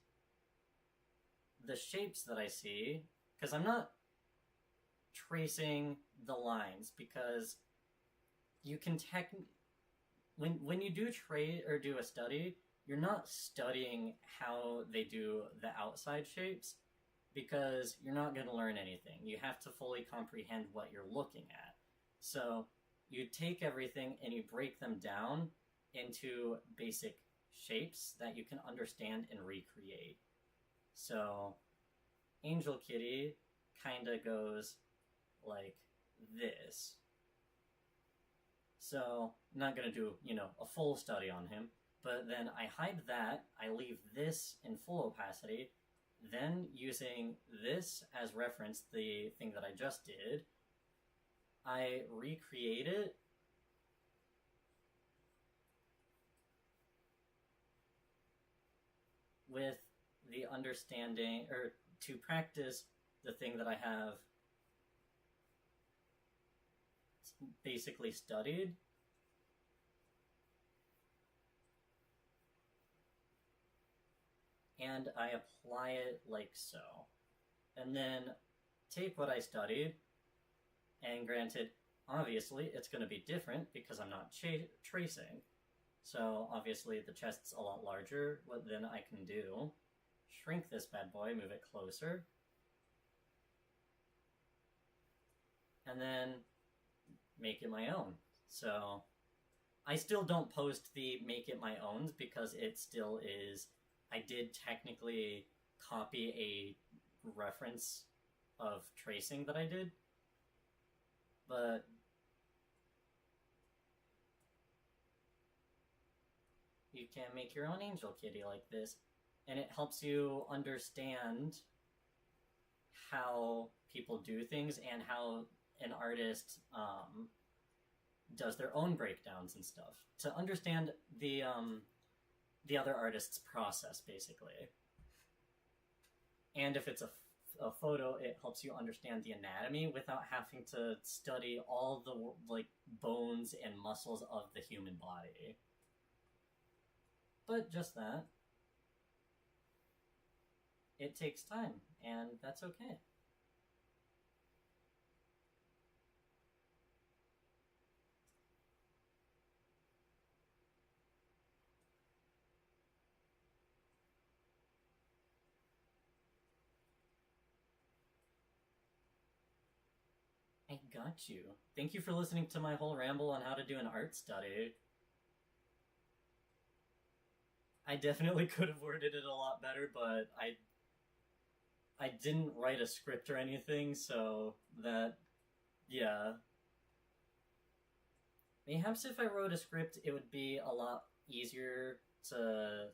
the shapes that I see, because I'm not tracing the lines, because you can when you do trade or do a study, you're not studying how they do the outside shapes, because you're not going to learn anything. You have to fully comprehend what you're looking at. So you take everything and you break them down into basic shapes that you can understand and recreate. So Angel Kitty kind of goes like this. So I'm not going to do, a full study on him, but then I hide that, I leave this in full opacity, then using this as reference, the thing that I just did, I recreate it with the understanding, or to practice the thing that I have basically studied. And I apply it like so. And then take what I studied, and granted, obviously, it's going to be different because I'm not tracing. So obviously the chest's a lot larger. What then I can do, shrink this bad boy, move it closer, and then make it my own. So I still don't post the make it my own, because it still is, I did technically copy a reference of tracing that I did, but you can make your own Angel Kitty like this, and it helps you understand how people do things and how an artist does their own breakdowns and stuff. To understand the the other artist's process, basically. And if it's a photo, it helps you understand the anatomy without having to study all the like bones and muscles of the human body. But just that. It takes time, and that's okay. I got you. Thank you for listening to my whole ramble on how to do an art study. I definitely could have worded it a lot better, but I didn't write a script or anything, so that yeah. Perhaps if I wrote a script, it would be a lot easier to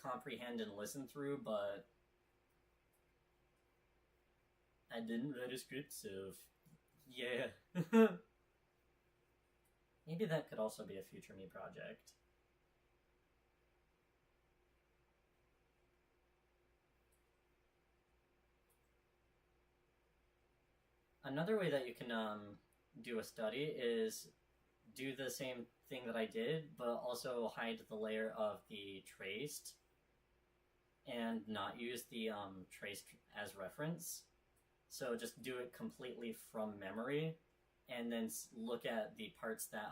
comprehend and listen through, but I didn't write a script, so yeah. Maybe that could also be a future me project. Another way that you can do a study is do the same thing that I did, but also hide the layer of the traced and not use the traced as reference. So just do it completely from memory, and then look at the parts that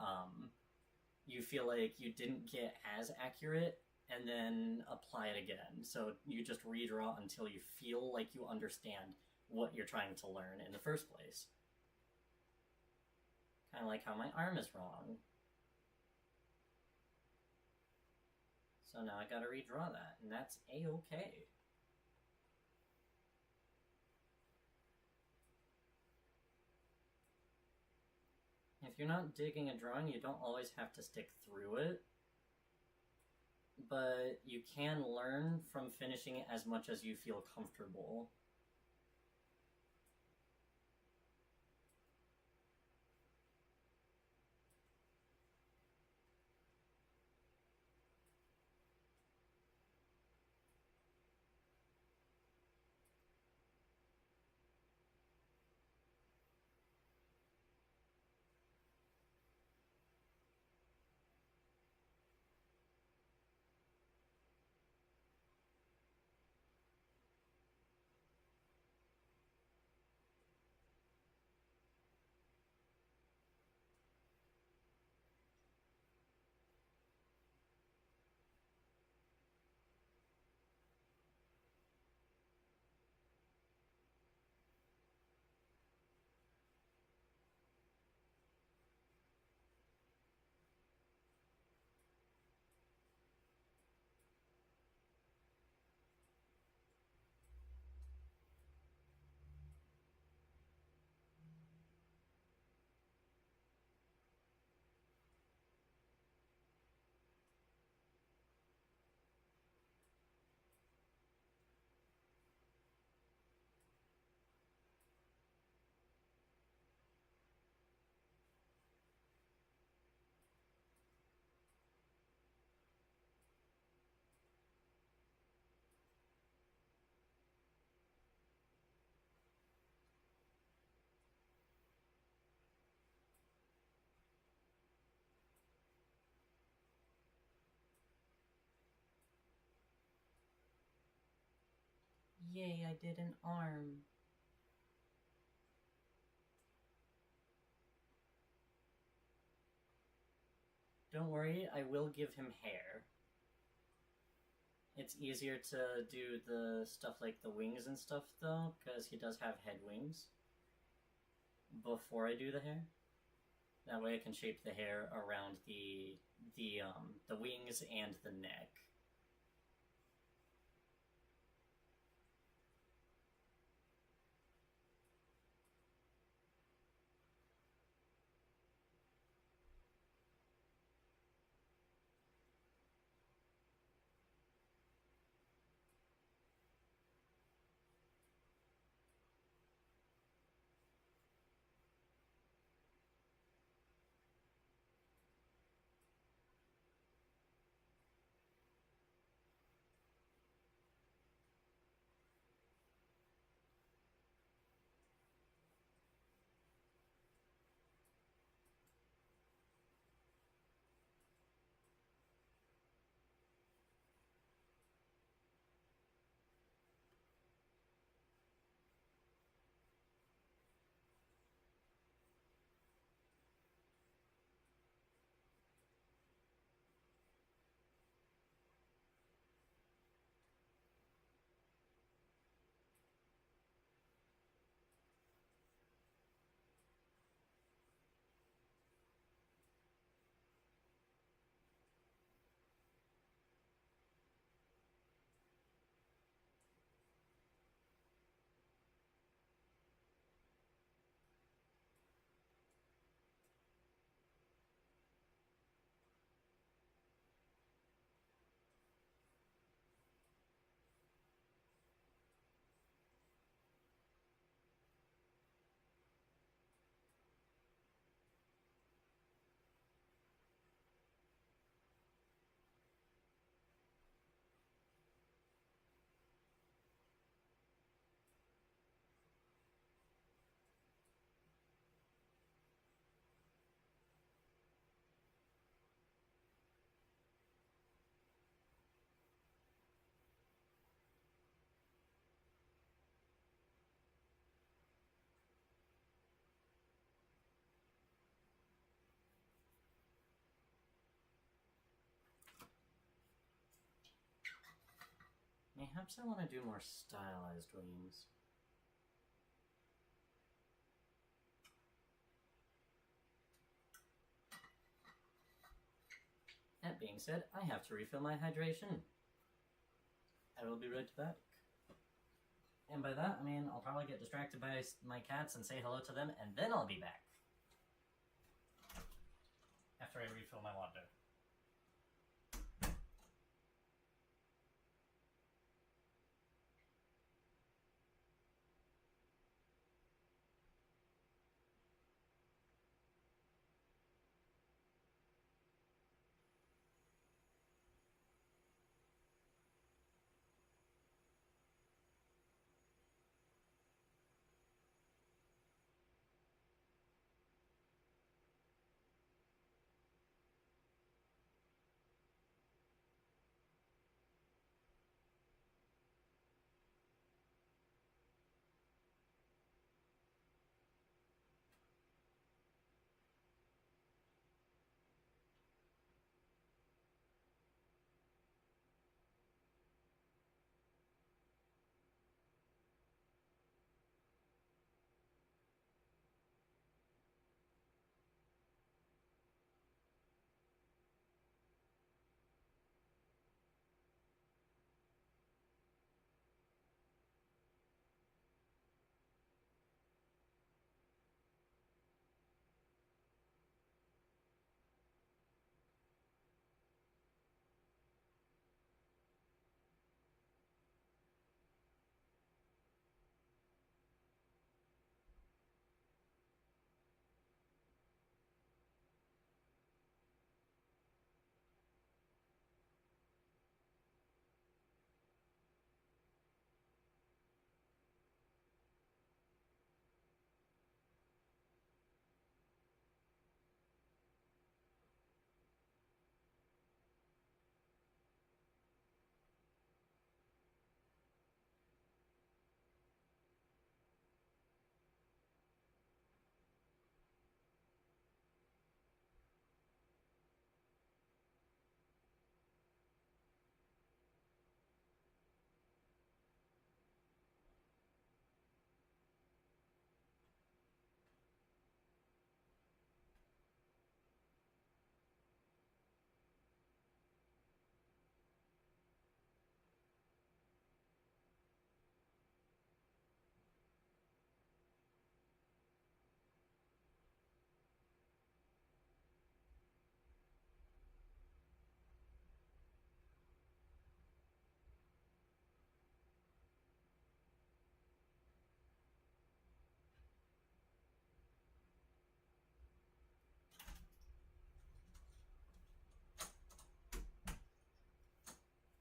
you feel like you didn't get as accurate, and then apply it again. So you just redraw until you feel like you understand what you're trying to learn in the first place. Kind of like how my arm is wrong. So now I gotta redraw that, and that's a-okay. If you're not digging a drawing, you don't always have to stick through it, but you can learn from finishing it as much as you feel comfortable. Yay, I did an arm. Don't worry, I will give him hair. It's easier to do the stuff like the wings and stuff, though, because he does have head wings before I do the hair. That way I can shape the hair around the wings and the neck. Perhaps I want to do more stylized wings. That being said, I have to refill my hydration. I will be right back. And by that, I mean I'll probably get distracted by my cats and say hello to them, and then I'll be back. After I refill my water.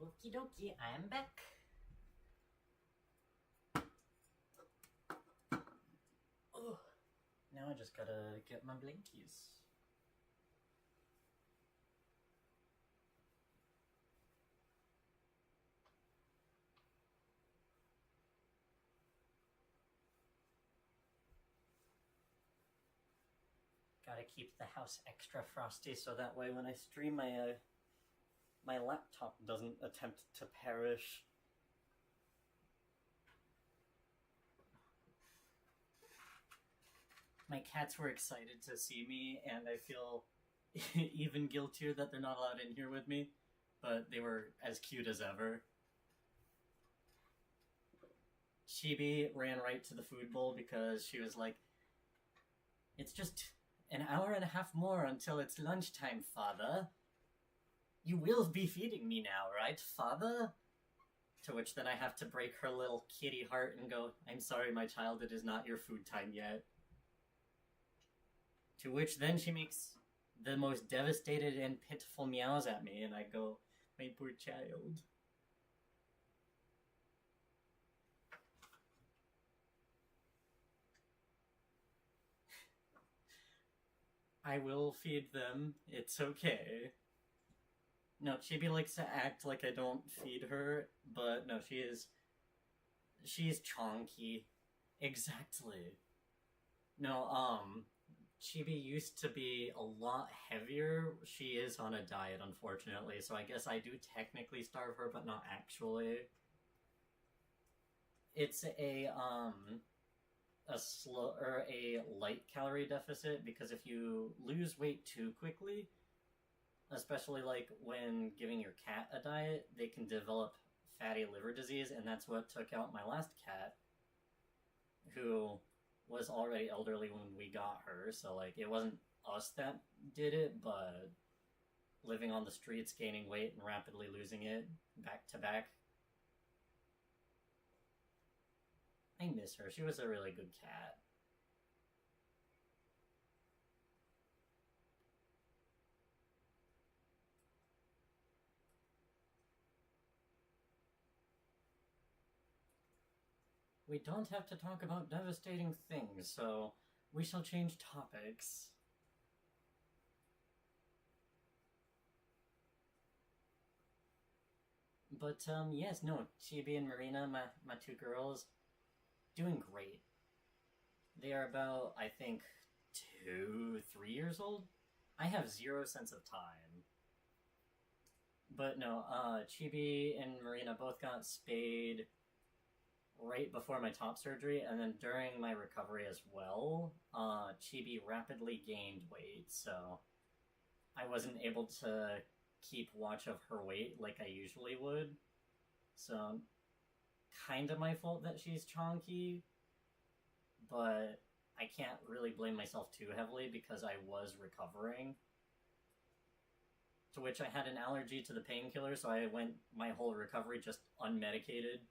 Okie dokie, I am back. Oh, now I just gotta get my blinkies. Gotta keep the house extra frosty so that way when I stream my laptop doesn't attempt to perish. My cats were excited to see me, and I feel even guiltier that they're not allowed in here with me, but they were as cute as ever. Chibi ran right to the food bowl because she was like, "It's just an hour and a half more until it's lunchtime, father. You will be feeding me now, right, father?" To which then I have to break her little kitty heart and go, "I'm sorry, my child, it is not your food time yet." To which then she makes the most devastated and pitiful meows at me, and I go, "My poor child." I will feed them. It's okay. No, Chibi likes to act like I don't feed her, but no, she's chonky. Exactly. No, Chibi used to be a lot heavier. She is on a diet, unfortunately, so I guess I do technically starve her, but not actually. It's a slow or a light calorie deficit, because if you lose weight too quickly, especially like when giving your cat a diet, they can develop fatty liver disease, and that's what took out my last cat, who was already elderly when we got her. So like it wasn't us that did it, but living on the streets, gaining weight, and rapidly losing it back to back. I miss her. She was a really good cat. We don't have to talk about devastating things, so we shall change topics. But, yes, no, Chibi and Marina, my two girls, doing great. They are about, I think, 2, 3 years old. I have zero sense of time. But no, Chibi and Marina both got spayed right before my top surgery, and then during my recovery as well. Chibi rapidly gained weight, so I wasn't able to keep watch of her weight like I usually would. So, kind of my fault that she's chonky, but I can't really blame myself too heavily because I was recovering. To which I had an allergy to the painkiller, so I went my whole recovery just unmedicated.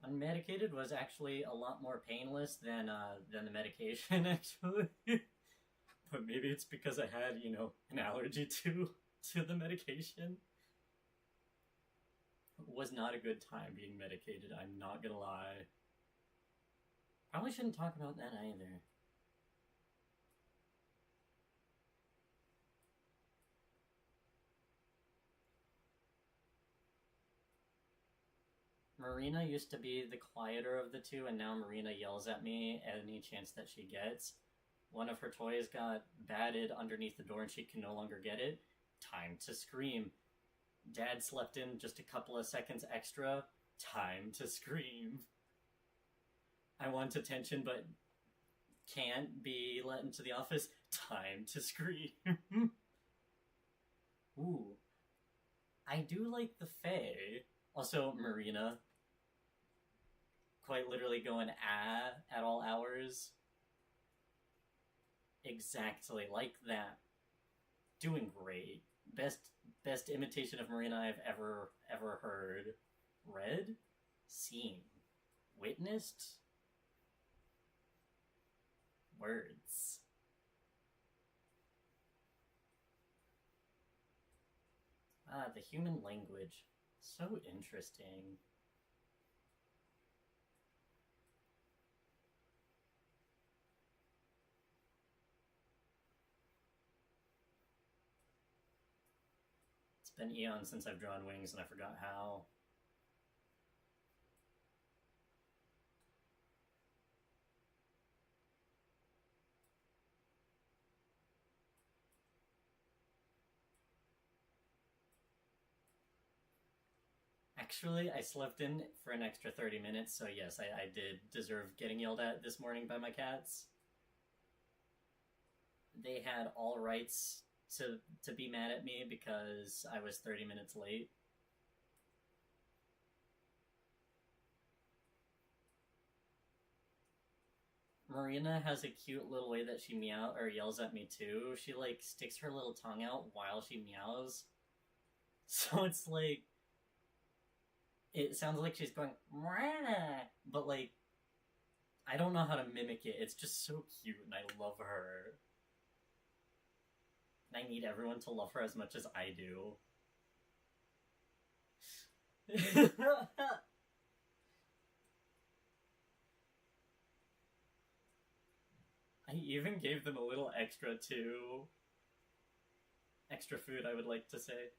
Unmedicated was actually a lot more painless than the medication, actually. But maybe it's because I had, an allergy to the medication. It was not a good time being medicated, I'm not gonna lie. Probably shouldn't talk about that either. Marina used to be the quieter of the two, and now Marina yells at me any chance that she gets. One of her toys got batted underneath the door and she can no longer get it. Time to scream. Dad slept in just a couple of seconds extra. Time to scream. I want attention but can't be let into the office. Time to scream. Ooh. I do like the Fae. Also, Marina. Quite literally going at all hours. Exactly, like that. Doing great. Best imitation of Marina I've ever heard. Read? Seen. Witnessed? Words. The human language. So interesting. It's been eons since I've drawn wings and I forgot how. Actually, I slept in for an extra 30 minutes, so yes, I did deserve getting yelled at this morning by my cats. They had all rights to be mad at me because I was 30 minutes late. Marina has a cute little way that she meow or yells at me too. She like sticks her little tongue out while she meows. So it's like it sounds like she's going but like I don't know how to mimic it. It's just so cute and I love her. And I need everyone to love her as much as I do. I even gave them a little extra too. Extra food, I would like to say.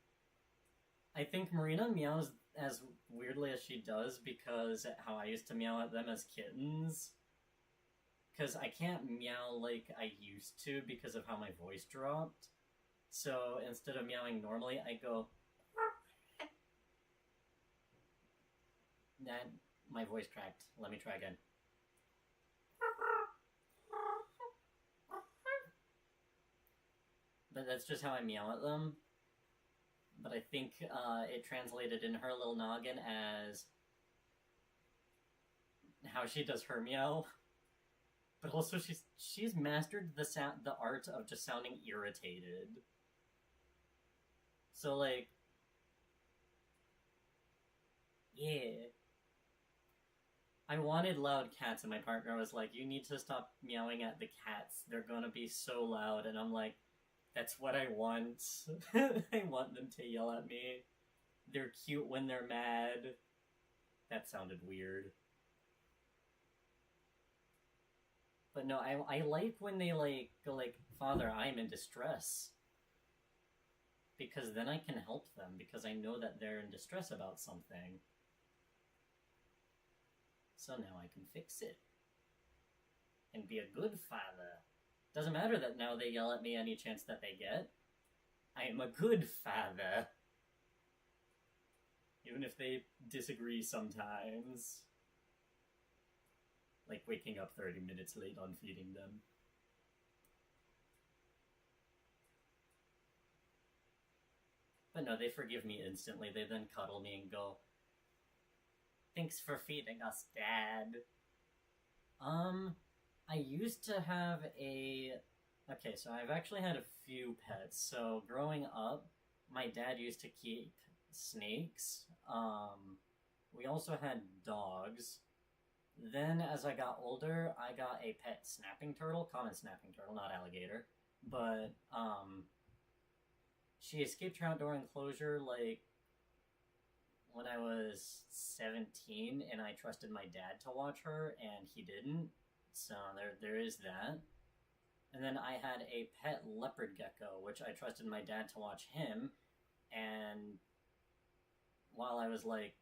I think Marina meows as weirdly as she does because how I used to meow at them as kittens. because I can't meow like I used to because of how my voice dropped. So instead of meowing normally, I go. That my voice cracked. Let me try again. But that's just how I meow at them. But I think it translated in her little noggin as how she does her meow. But also she's mastered the art of just sounding irritated. So like, yeah. I wanted loud cats, and my partner was like, "You need to stop meowing at the cats. They're gonna be so loud." And I'm like, "That's what I want. I want them to yell at me. They're cute when they're mad." That sounded weird. But no, I like when they like go like, "Father, I am in distress." Because then I can help them, because I know that they're in distress about something. So now I can fix it. And be a good father. Doesn't matter that now they yell at me any chance that they get. I am a good father. Even if they disagree sometimes. Like waking up 30 minutes late on feeding them. But no, they forgive me instantly. They then cuddle me and go, "Thanks for feeding us, Dad." I used to have okay, so I've actually had a few pets. So growing up, my dad used to keep snakes. We also had dogs. Then as I got older, I got a pet snapping turtle, common snapping turtle, not alligator. But, she escaped her outdoor enclosure, like, when I was 17, and I trusted my dad to watch her, and he didn't. So there is that. And then I had a pet leopard gecko, which I trusted my dad to watch him, and while I was, like,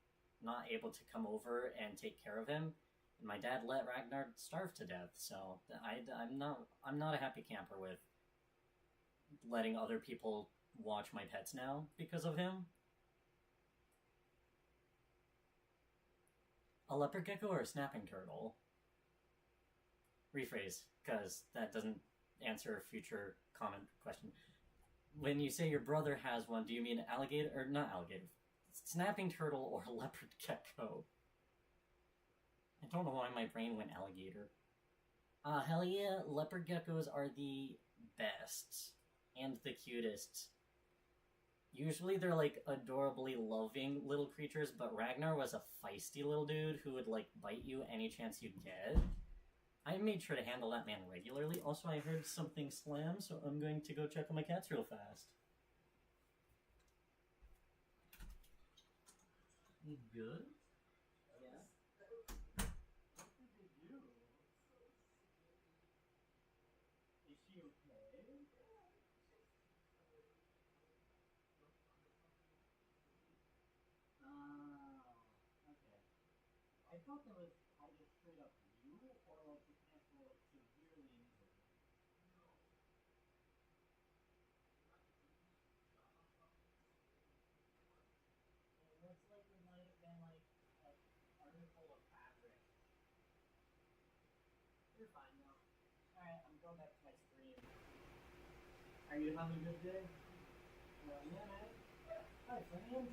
not able to come over and take care of him, my dad let Ragnar starve to death. So I'm not a happy camper with letting other people watch my pets now because of him. A leopard gecko or a snapping turtle? Rephrase, because that doesn't answer a future comment question. When you say your brother has one, do you mean alligator, or not alligator, snapping turtle or leopard gecko? I don't know why my brain went alligator. Hell yeah, leopard geckos are the best and the cutest. Usually they're like adorably loving little creatures, but Ragnar was a feisty little dude who would like bite you any chance you get. I made sure to handle that man regularly. Also, I heard something slam, so I'm going to go check on my cats real fast. You good? Yeah. What did they do? Is she okay? Okay. I thought that was either straight up you or like the cats were like severely injured. It looks like it might have been like an article of fabric. You're fine now. Alright, I'm going back to my stream. Are you having a good day? Yeah, man. Hi, friend.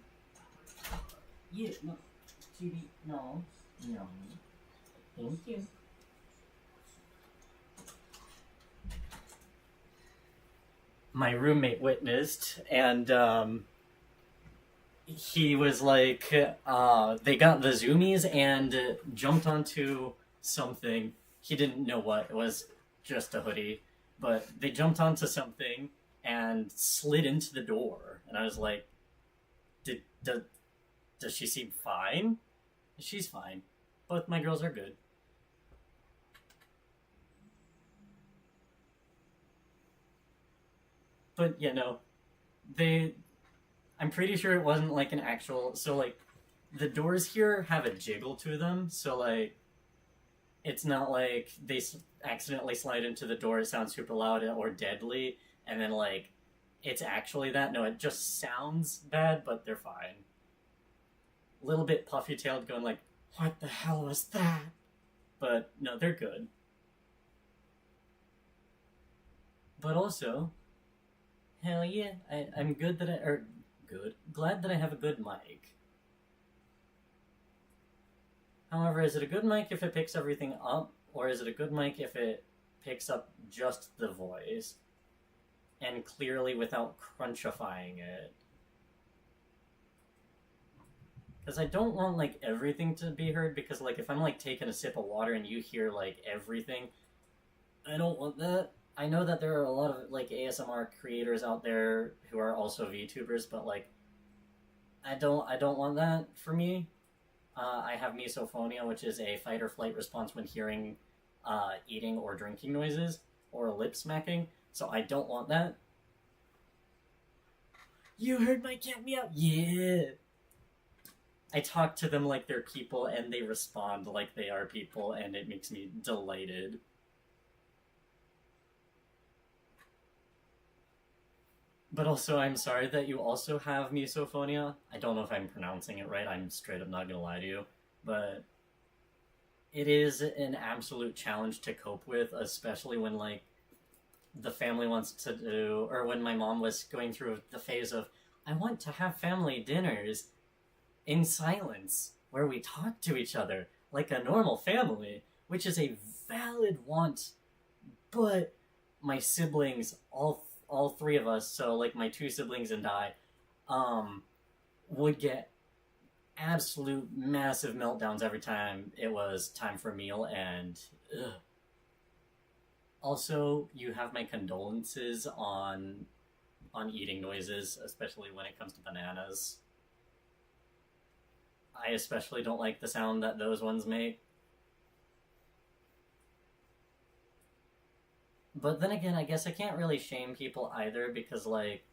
Yeah, no. TV, no. No. Thank you. My roommate witnessed, and he was like, they got the zoomies and jumped onto something. He didn't know what. It was just a hoodie. But they jumped onto something and slid into the door. And I was like, does she seem fine? She's fine. Both my girls are good. But, yeah, no. I'm pretty sure it wasn't like an actual... So, like, the doors here have a jiggle to them. So, like, It's not like they accidentally slide into the door, it sounds super loud or deadly, and then, like, it's actually that. No, it just sounds bad, but they're fine. A little bit puffy tailed, going like, what the hell was that? But no, they're good. But also, hell yeah, I'm good that glad that I have a good mic. However, is it a good mic if it picks everything up, or is it a good mic if it picks up just the voice and clearly without crunchifying it? Because I don't want, like, everything to be heard, because, like, if I'm, like, taking a sip of water and you hear, like, everything, I don't want that. I know that there are a lot of, like, ASMR creators out there who are also VTubers, but, like, I don't want that for me. I have misophonia, which is a fight or flight response when hearing eating or drinking noises or lip smacking, so I don't want that. You heard my cat meow? Yeah! I talk to them like they're people, and they respond like they are people, and it makes me delighted. But also, I'm sorry that you also have misophonia. I don't know if I'm pronouncing it right, I'm straight up not gonna lie to you. But it is an absolute challenge to cope with, especially when, like, the family wants to do, or when my mom was going through the phase of, I want to have family dinners in silence, where we talk to each other like a normal family, which is a valid want, but my siblings, all three of us, so, like, my two siblings and I, would get absolute massive meltdowns every time it was time for a meal, and ugh. Also, you have my condolences on eating noises, especially when it comes to bananas. I especially don't like the sound that those ones make. But then again, I guess I can't really shame people either, because, like,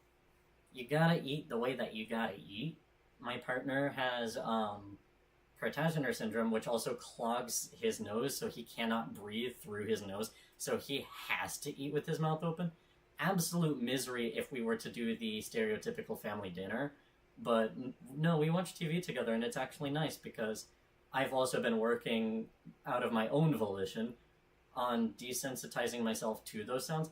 you gotta eat the way that you gotta eat. My partner has Cartaginer syndrome, which also clogs his nose, so he cannot breathe through his nose, so he has to eat with his mouth open. Absolute misery if we were to do the stereotypical family dinner. But no, we watch TV together, and it's actually nice, because I've also been working out of my own volition on desensitizing myself to those sounds.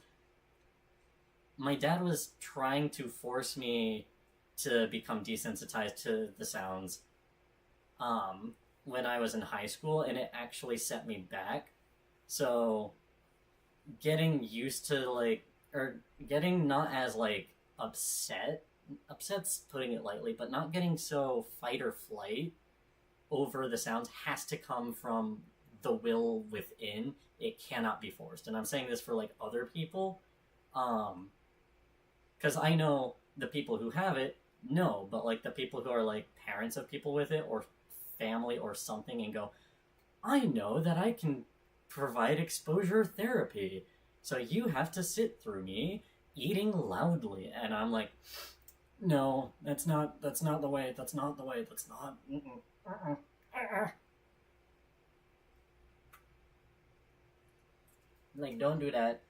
My dad was trying to force me to become desensitized to the sounds when I was in high school, and it actually set me back. So getting used to, like, or getting not as, like, upset's putting it lightly, but not getting so fight or flight over the sounds has to come from the will within. It cannot be forced. And I'm saying this for, like, other people, because I know the people who have it, no, but, like, the people who are, like, parents of people with it, or family or something, and go, I know that I can provide exposure therapy, so you have to sit through me eating loudly. And I'm like, no, that's not the way, that's not, like, don't do that.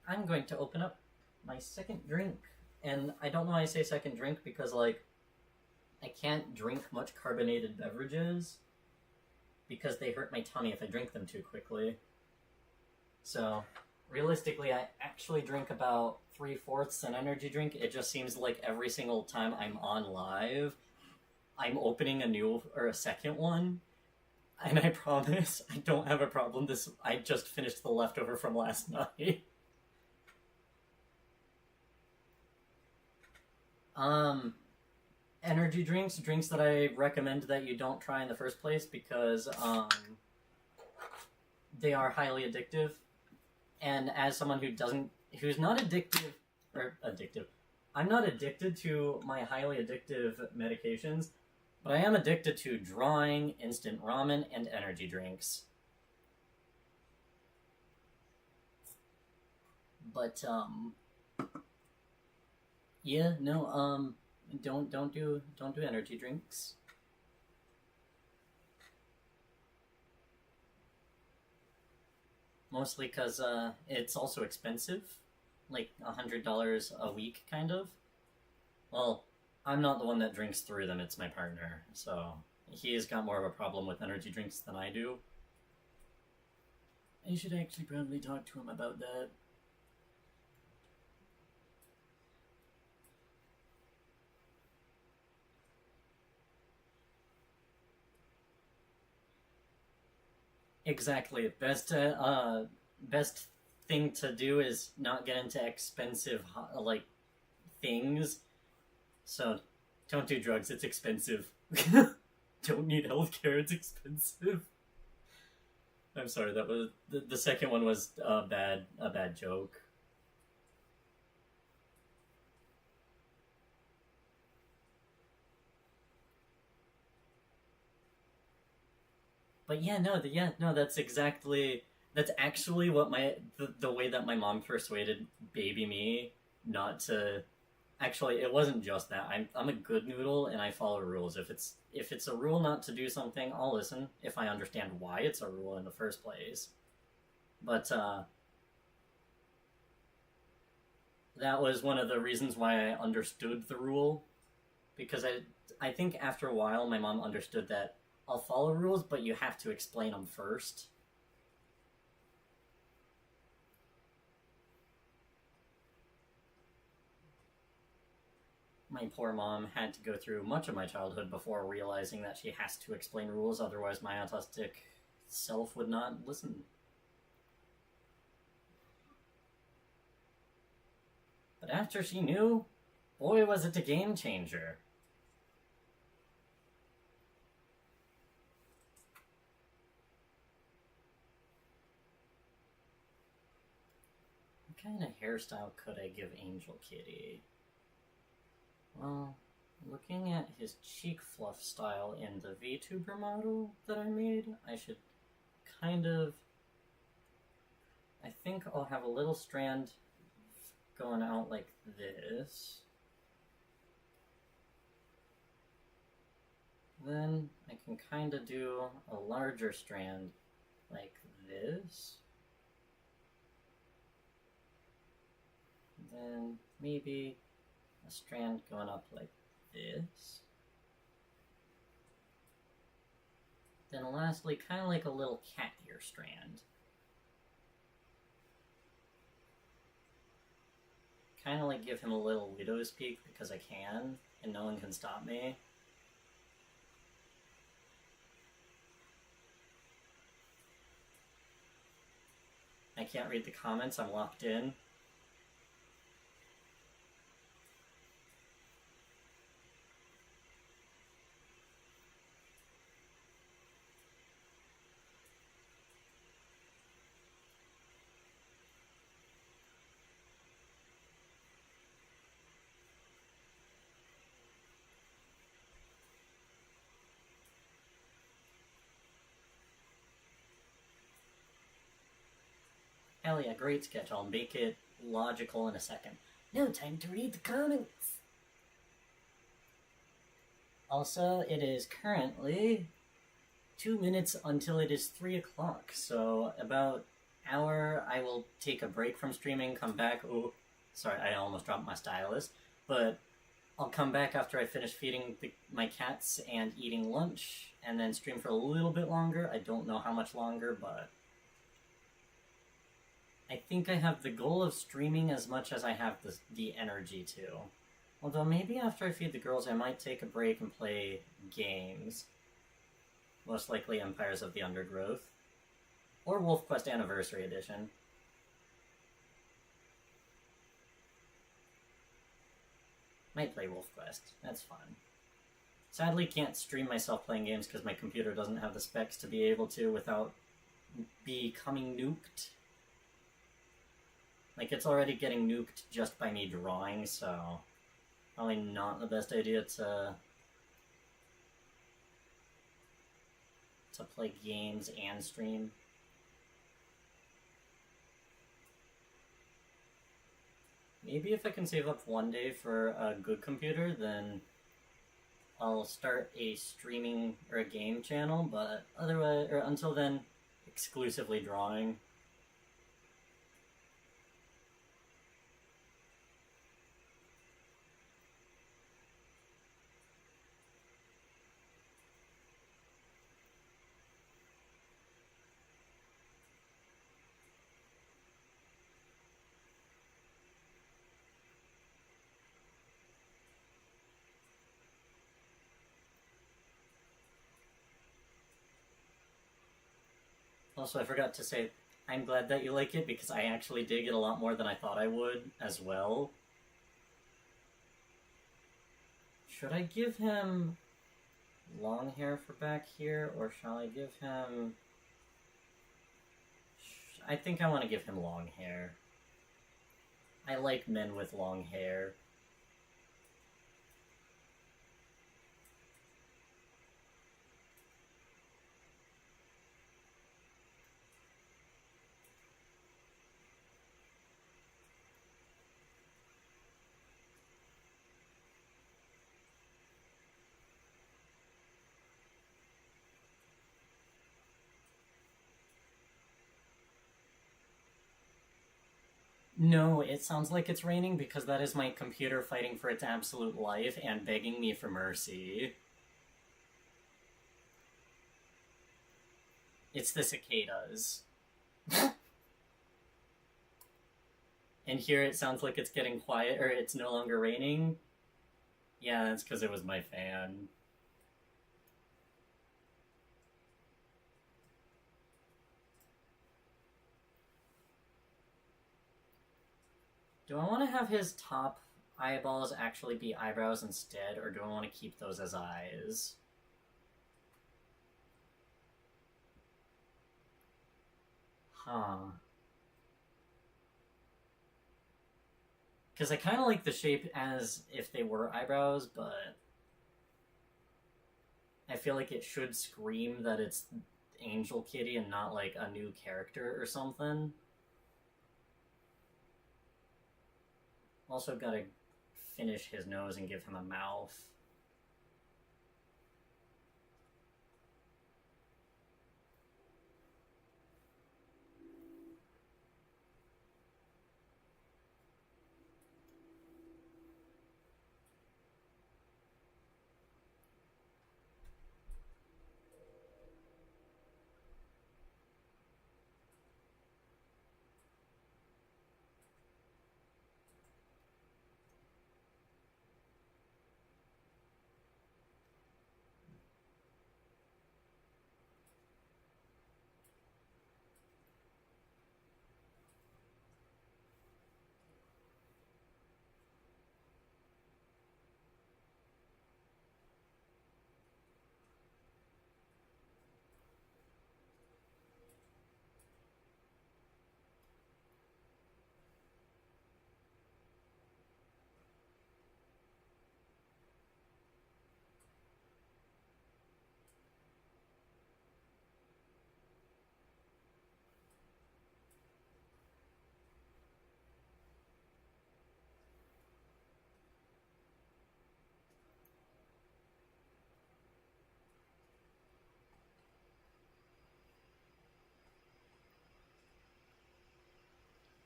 I'm going to open up my second drink, and I don't know why I say second drink, because, like, I can't drink much carbonated beverages because they hurt my tummy if I drink them too quickly. So, realistically, I actually drink about 3/4 an energy drink. It just seems like every single time I'm on live, I'm opening a new, or a second one, and I promise I don't have a problem. I just finished the leftover from last night. Energy drinks that I recommend that you don't try in the first place, because they are highly addictive. And as someone who's not addictive, I'm not addicted to my highly addictive medications, but I am addicted to drawing, instant ramen, and energy drinks. But yeah, no, don't do energy drinks. Mostly because it's also expensive, like $100 a week, kind of. Well, I'm not the one that drinks through them, it's my partner, so he's got more of a problem with energy drinks than I do. I should actually probably talk to him about that. Exactly. Best thing to do is not get into expensive like things. So don't do drugs. It's expensive. Don't need healthcare. It's expensive. I'm sorry. That was the second one was a bad joke. But yeah, no. That's actually what the way that my mom persuaded baby me not to. Actually, it wasn't just that. I'm a good noodle and I follow rules. If it's a rule not to do something, I'll listen if I understand why it's a rule in the first place. But that was one of the reasons why I understood the rule, because I think after a while my mom understood that I'll follow rules, but you have to explain them first. My poor mom had to go through much of my childhood before realizing that she has to explain rules, otherwise my autistic self would not listen. But after she knew, boy was it a game changer. What kind of hairstyle could I give Angel Kitty? Well, looking at his cheek fluff style in the VTuber model that I made, I should kind of... I think I'll have a little strand going out like this. Then I can kind of do a larger strand like this. Then maybe a strand going up like this. Then lastly, kind of like a little cat ear strand. Kind of like give him a little widow's peak because I can, and no one can stop me. I can't read the comments, I'm locked in. Hell yeah, great sketch. I'll make it logical in a second. No time to read the comments. Also, it is currently 2 minutes until it is 3 o'clock, so about hour I will take a break from streaming, come back. Oh, sorry, I almost dropped my stylus. But I'll come back after I finish feeding my cats and eating lunch, and then stream for a little bit longer. I don't know how much longer, but I think I have the goal of streaming as much as I have the energy to. Although maybe after I feed the girls I might take a break and play games. Most likely Empires of the Undergrowth. Or Wolf Quest Anniversary Edition. Might play Wolf Quest. That's fun. Sadly can't stream myself playing games because my computer doesn't have the specs to be able to without becoming nuked. Like, it's already getting nuked just by me drawing, so probably not the best idea to play games and stream. Maybe if I can save up one day for a good computer, then I'll start a streaming or a game channel, but otherwise, or until then, exclusively drawing. Also, I forgot to say, I'm glad that you like it because I actually dig it a lot more than I thought I would as well. Should I give him long hair for back here, or shall I give him... I think I want to give him long hair. I like men with long hair. No, it sounds like it's raining because that is my computer fighting for its absolute life and begging me for mercy. It's the cicadas. And here it sounds like it's getting quiet, or it's no longer raining. Yeah, that's because it was my fan. Do I want to have his top eyeballs actually be eyebrows instead, or do I want to keep those as eyes? Huh. Because I kind of like the shape as if they were eyebrows, but I feel like it should scream that it's Angel Kitty and not like a new character or something. Also gotta finish his nose and give him a mouth.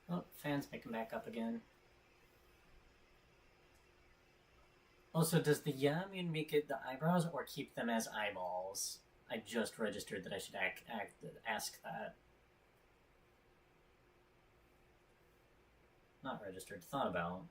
Oh, fans make him back up again. Also, does the Yamun make it the eyebrows or keep them as eyeballs? I just registered that I should ask that. Not registered, thought about.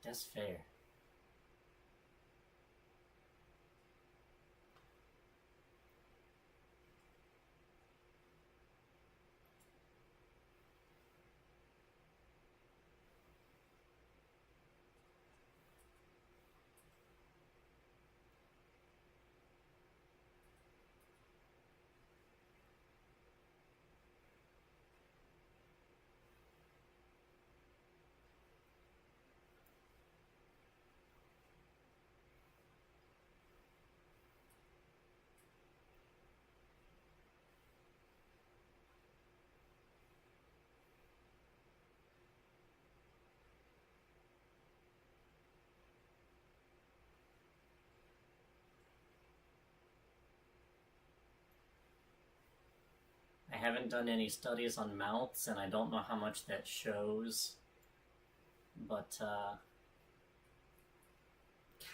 That's fair. I haven't done any studies on mouths, and I don't know how much that shows. But,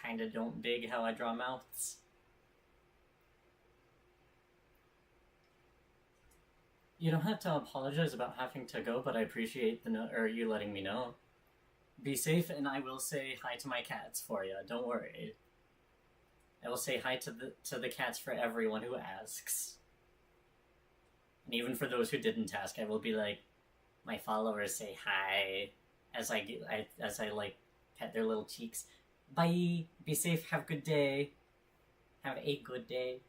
kinda don't dig how I draw mouths. You don't have to apologize about having to go, but I appreciate you letting me know. Be safe, and I will say hi to my cats for you. Don't worry. I will say hi to the cats for everyone who asks. And even for those who didn't ask, I will be like, my followers say hi as I like pet their little cheeks. Bye. Be safe. Have a good day. Have a good day.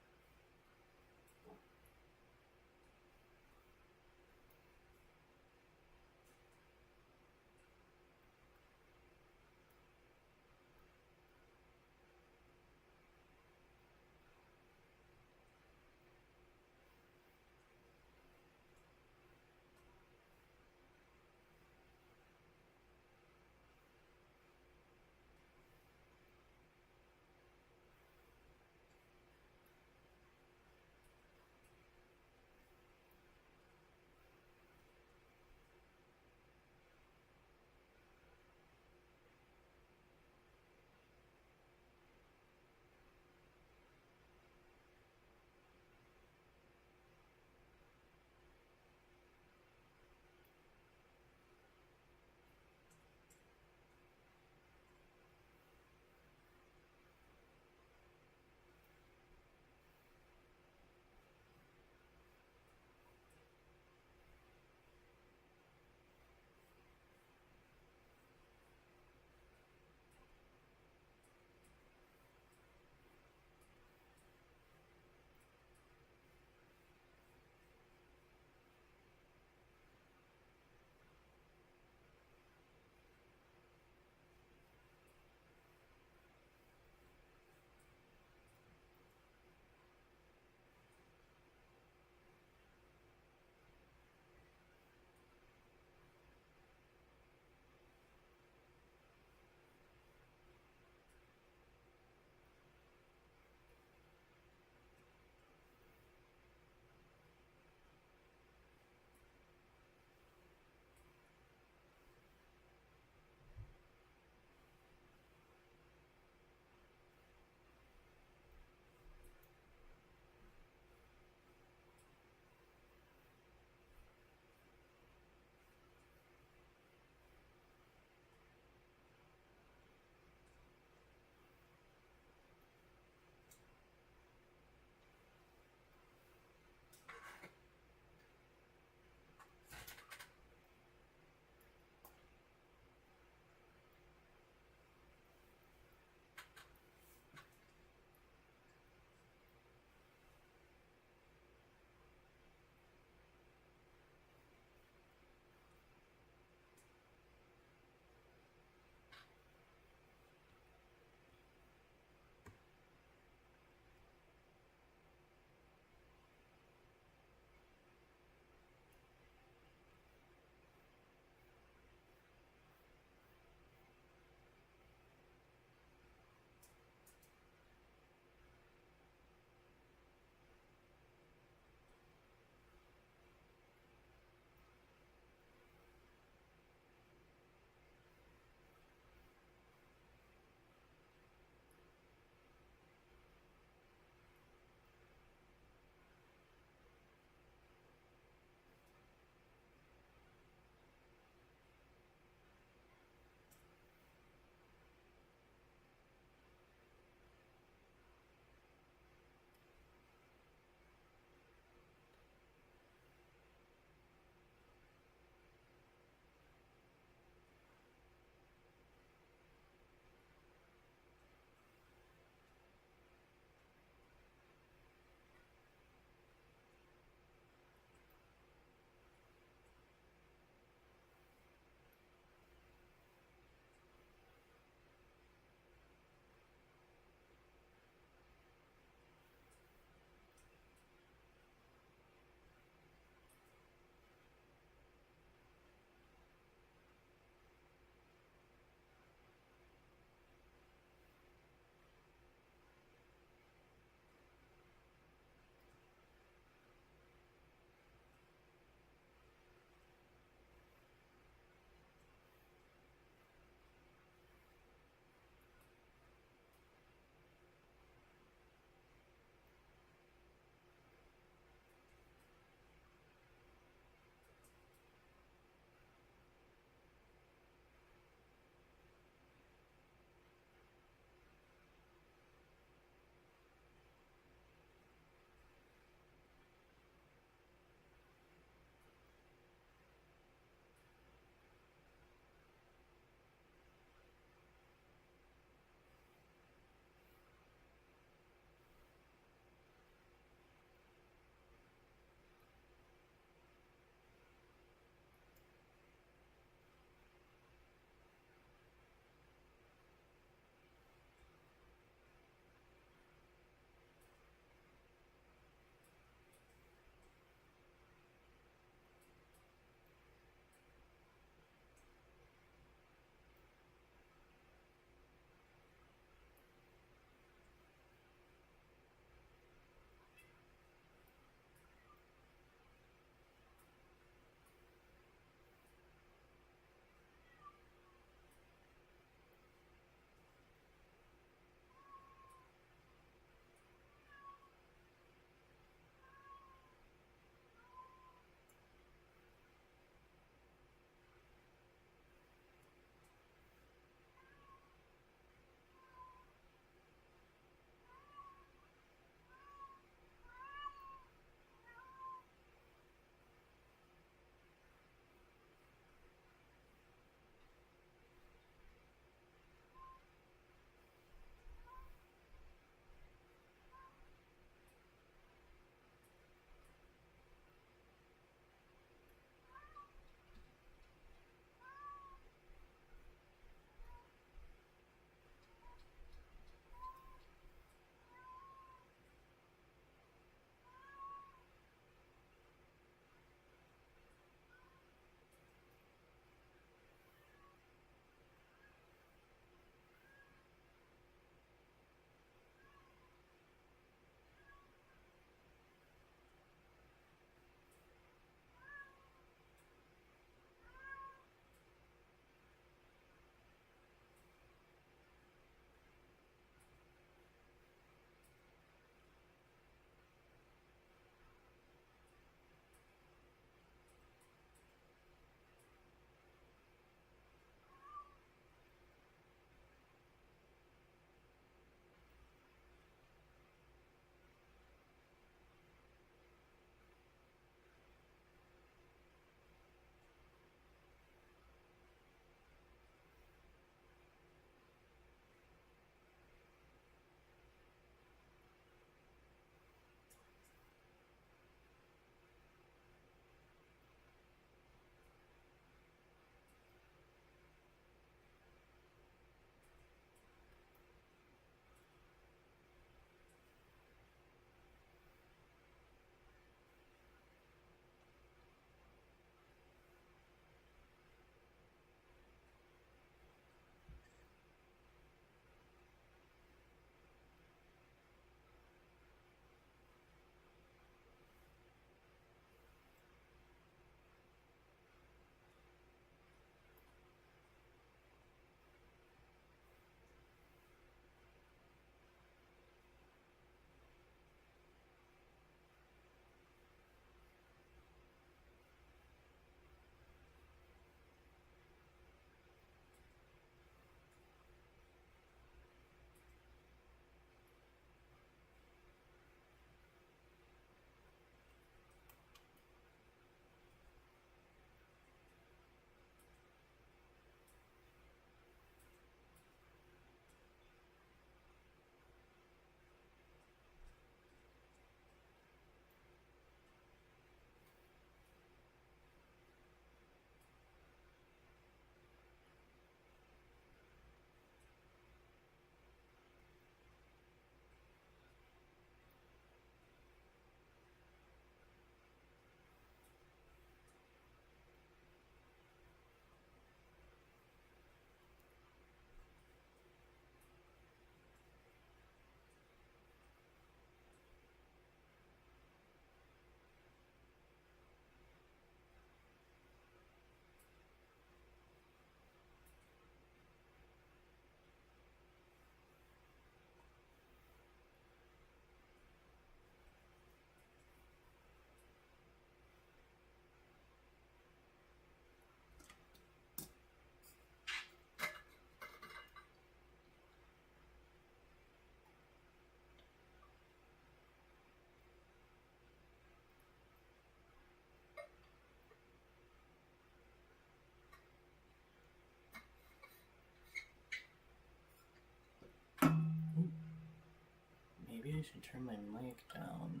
should turn my mic down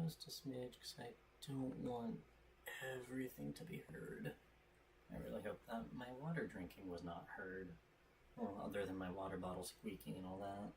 just a smidge because I don't want everything to be heard. I really hope that my water drinking was not heard. Well, other than my water bottle squeaking and all that.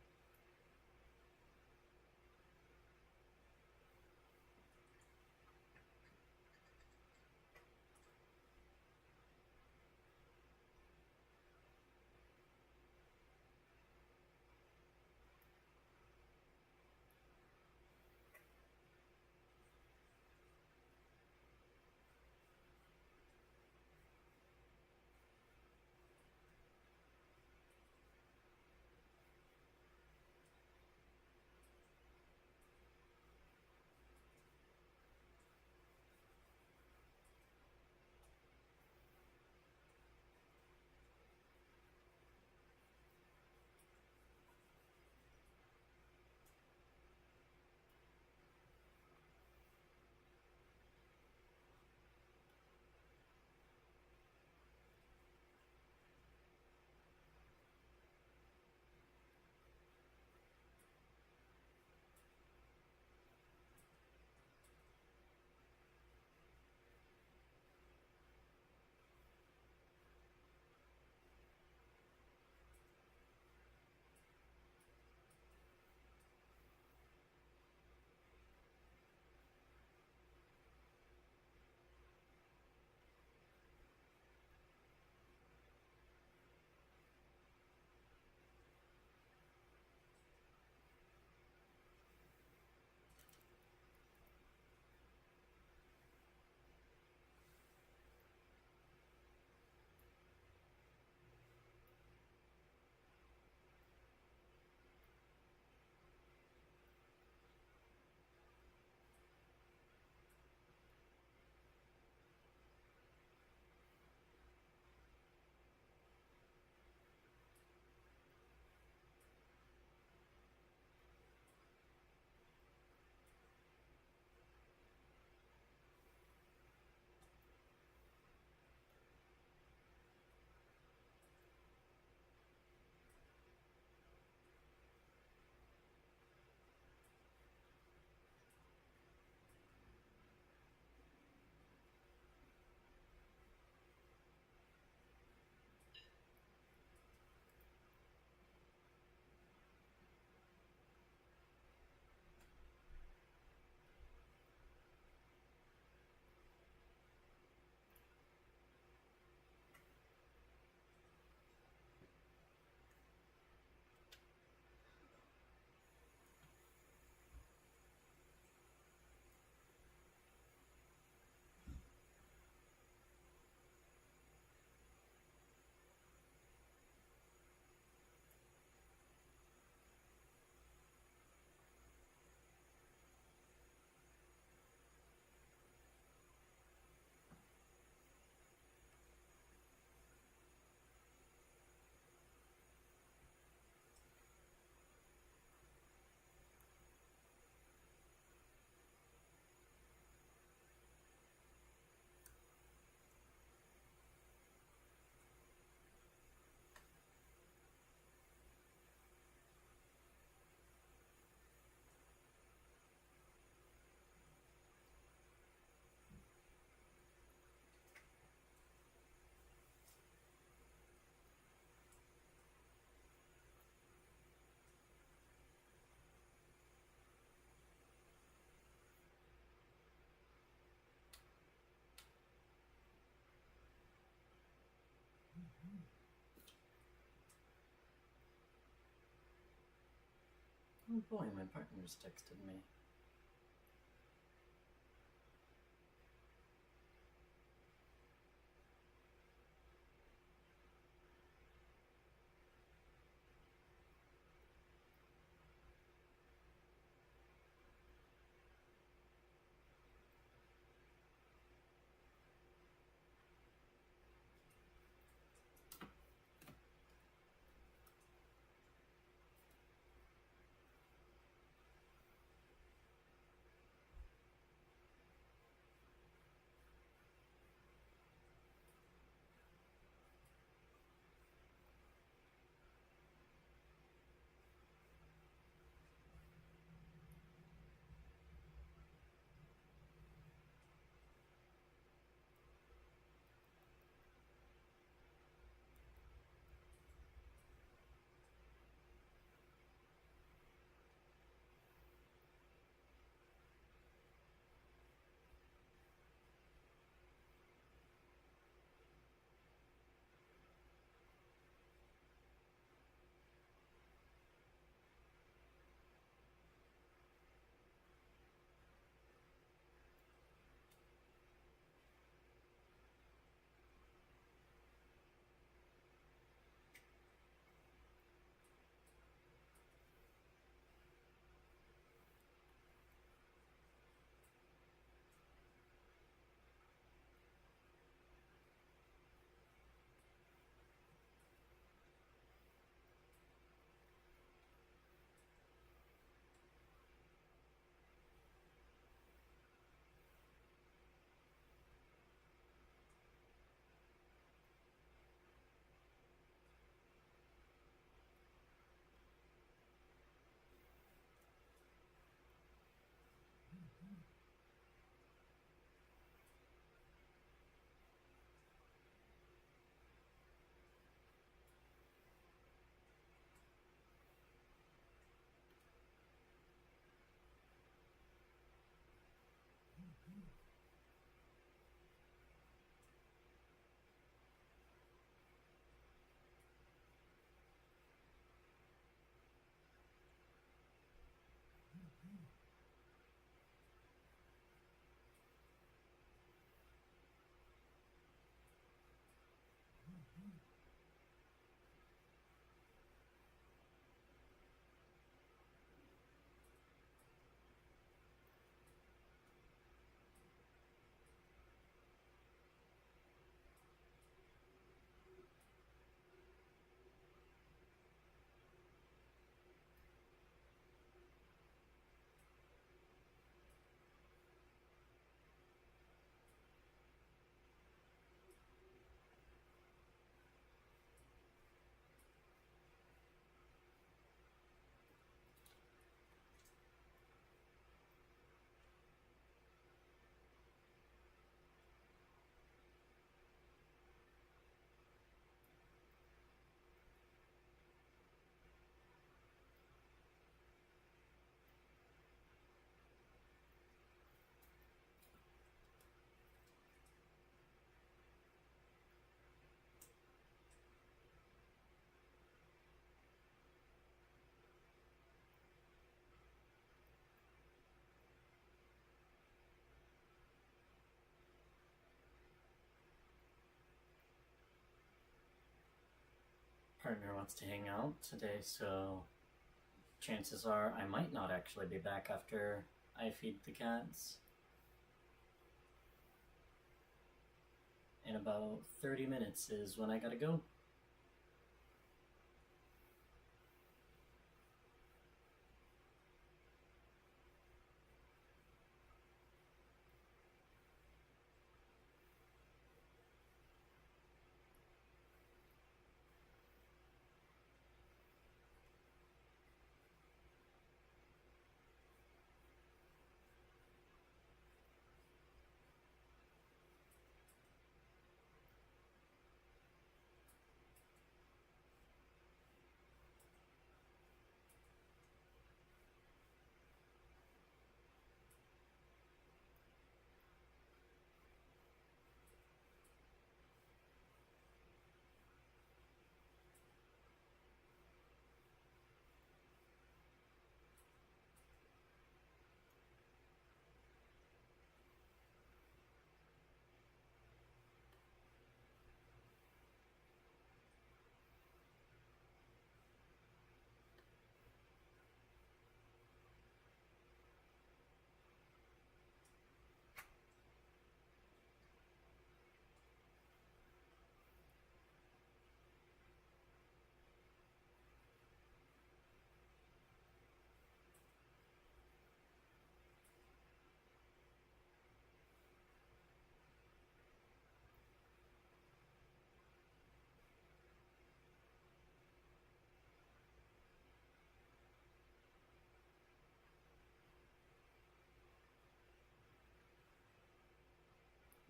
Oh boy, my partner's texted me. partner wants to hang out today, so chances are I might not actually be back after I feed the cats. In about 30 minutes is when I gotta go.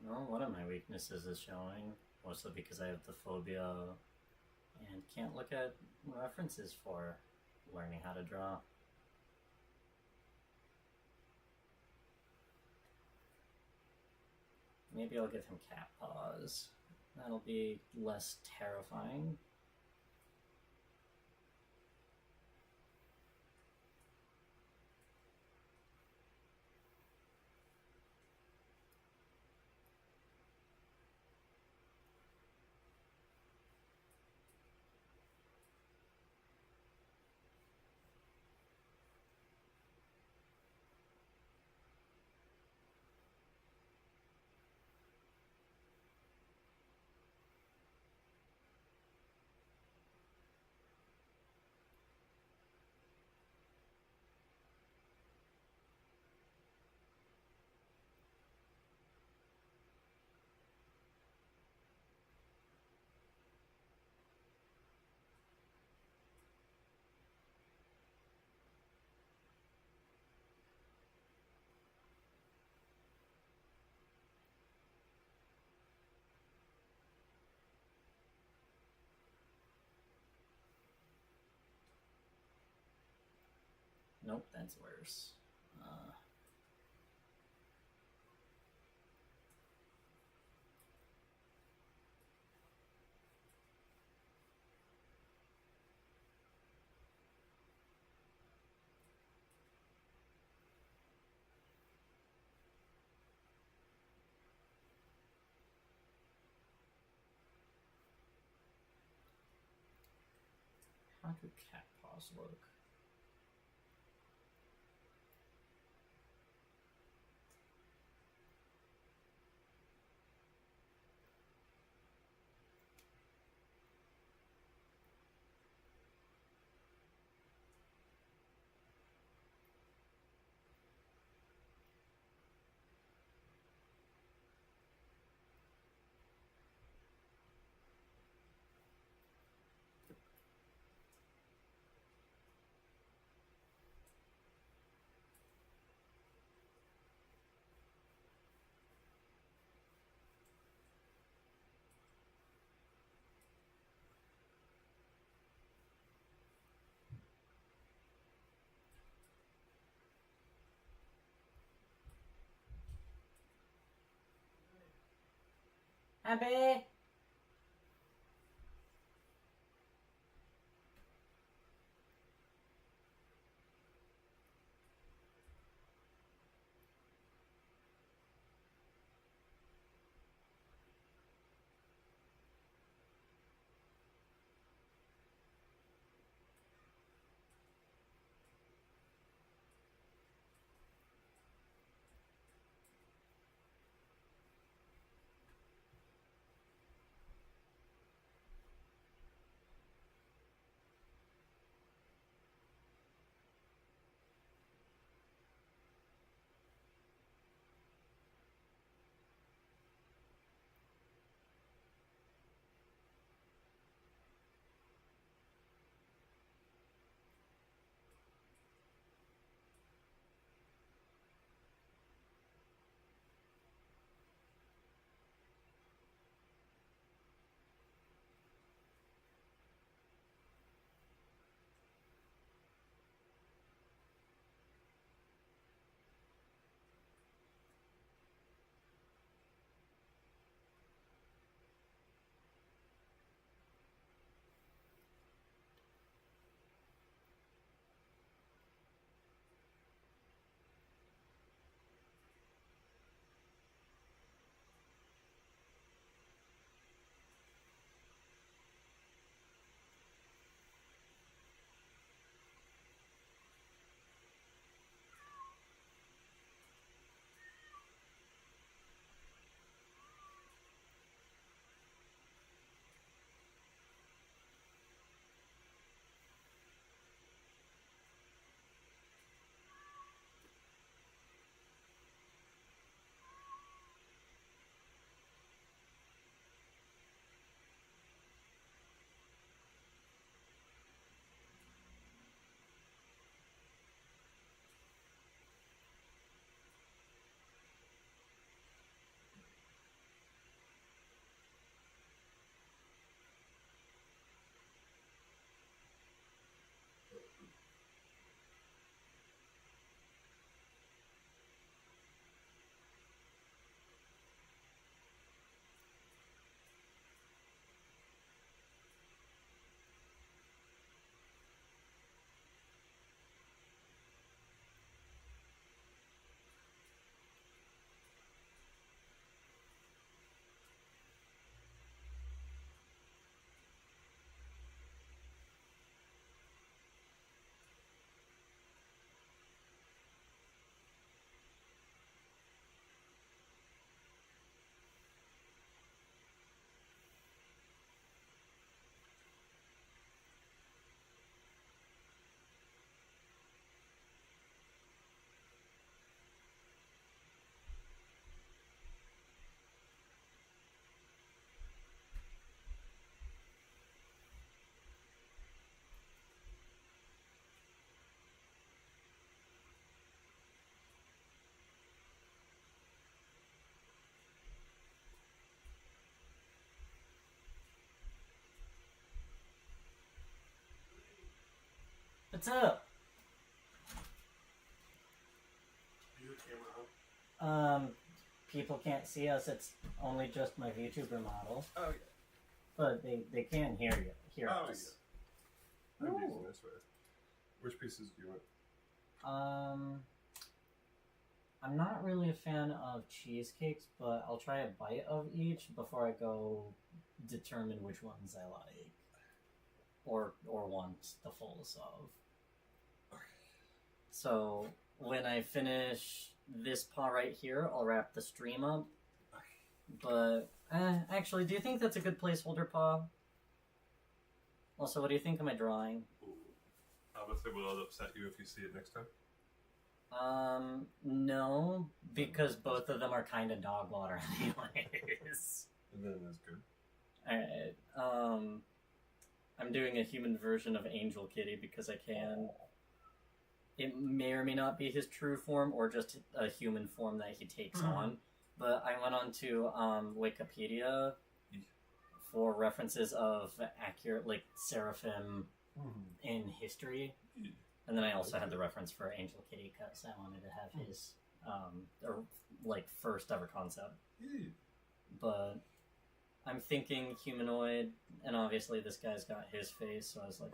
Well, one of my weaknesses is showing, mostly because I have the phobia and can't look at references for learning how to draw. Maybe I'll give him cat paws. That'll be less terrifying. Nope, that's worse. How do cat paws look? Happy? What's up? Your camera on? People can't see us. It's only just my VTuber model. Oh, yeah. But they can hear us. Yeah. I'm using this way. Which pieces do you want? I'm not really a fan of cheesecakes, but I'll try a bite of each before I go determine which ones I like. Or want the fulls of. Okay. So when I finish this paw right here, I'll wrap the stream up. But actually, do you think that's a good placeholder paw? Also, what do you think of my drawing? Ooh. I would say, will it upset you if you see it next time? No, because both of them are kind of dog water anyways. And then it's good. Alright, I'm doing a human version of Angel Kitty because I can. It may or may not be his true form or just a human form that he takes on. But I went on to Wikipedia for references of accurate, like, seraphim in history. And then I also had the reference for Angel Kitty because I wanted to have his, first ever concept. But I'm thinking humanoid, and obviously this guy's got his face, so I was like,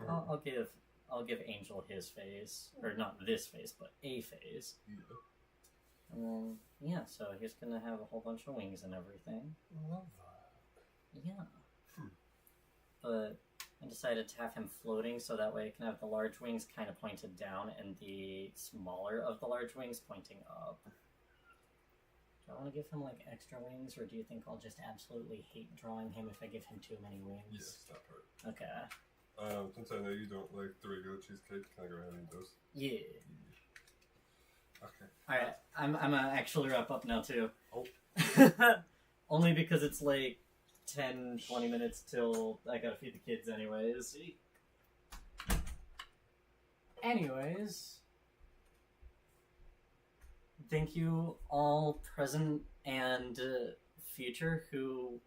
I'll give Angel his face, or not this face, but a face. And then, yeah, so he's gonna have a whole bunch of wings and everything. Love that. Yeah. But I decided to have him floating so that way I can have the large wings kind of pointed down and the smaller of the large wings pointing up. Do I want to give him, like, extra wings, or do you think I'll just absolutely hate drawing him if I give him too many wings? Yes, that part. Okay. Since I know you don't like the regular cheesecake, can I go ahead and eat those? Yeah. Okay. Alright, I'm gonna actually wrap up now, too. Oh. Only because it's, like, 10-20 minutes till I gotta feed the kids anyways. Anyways, thank you all present and future who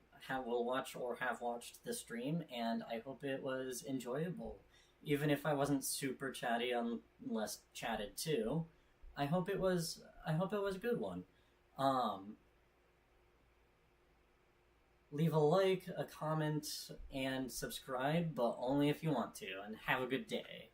will watch or have watched the stream, and I hope it was enjoyable. Even if I wasn't super chatty unless chatted too, I hope it was a good one. Leave a like, a comment, and subscribe, but only if you want to, and have a good day.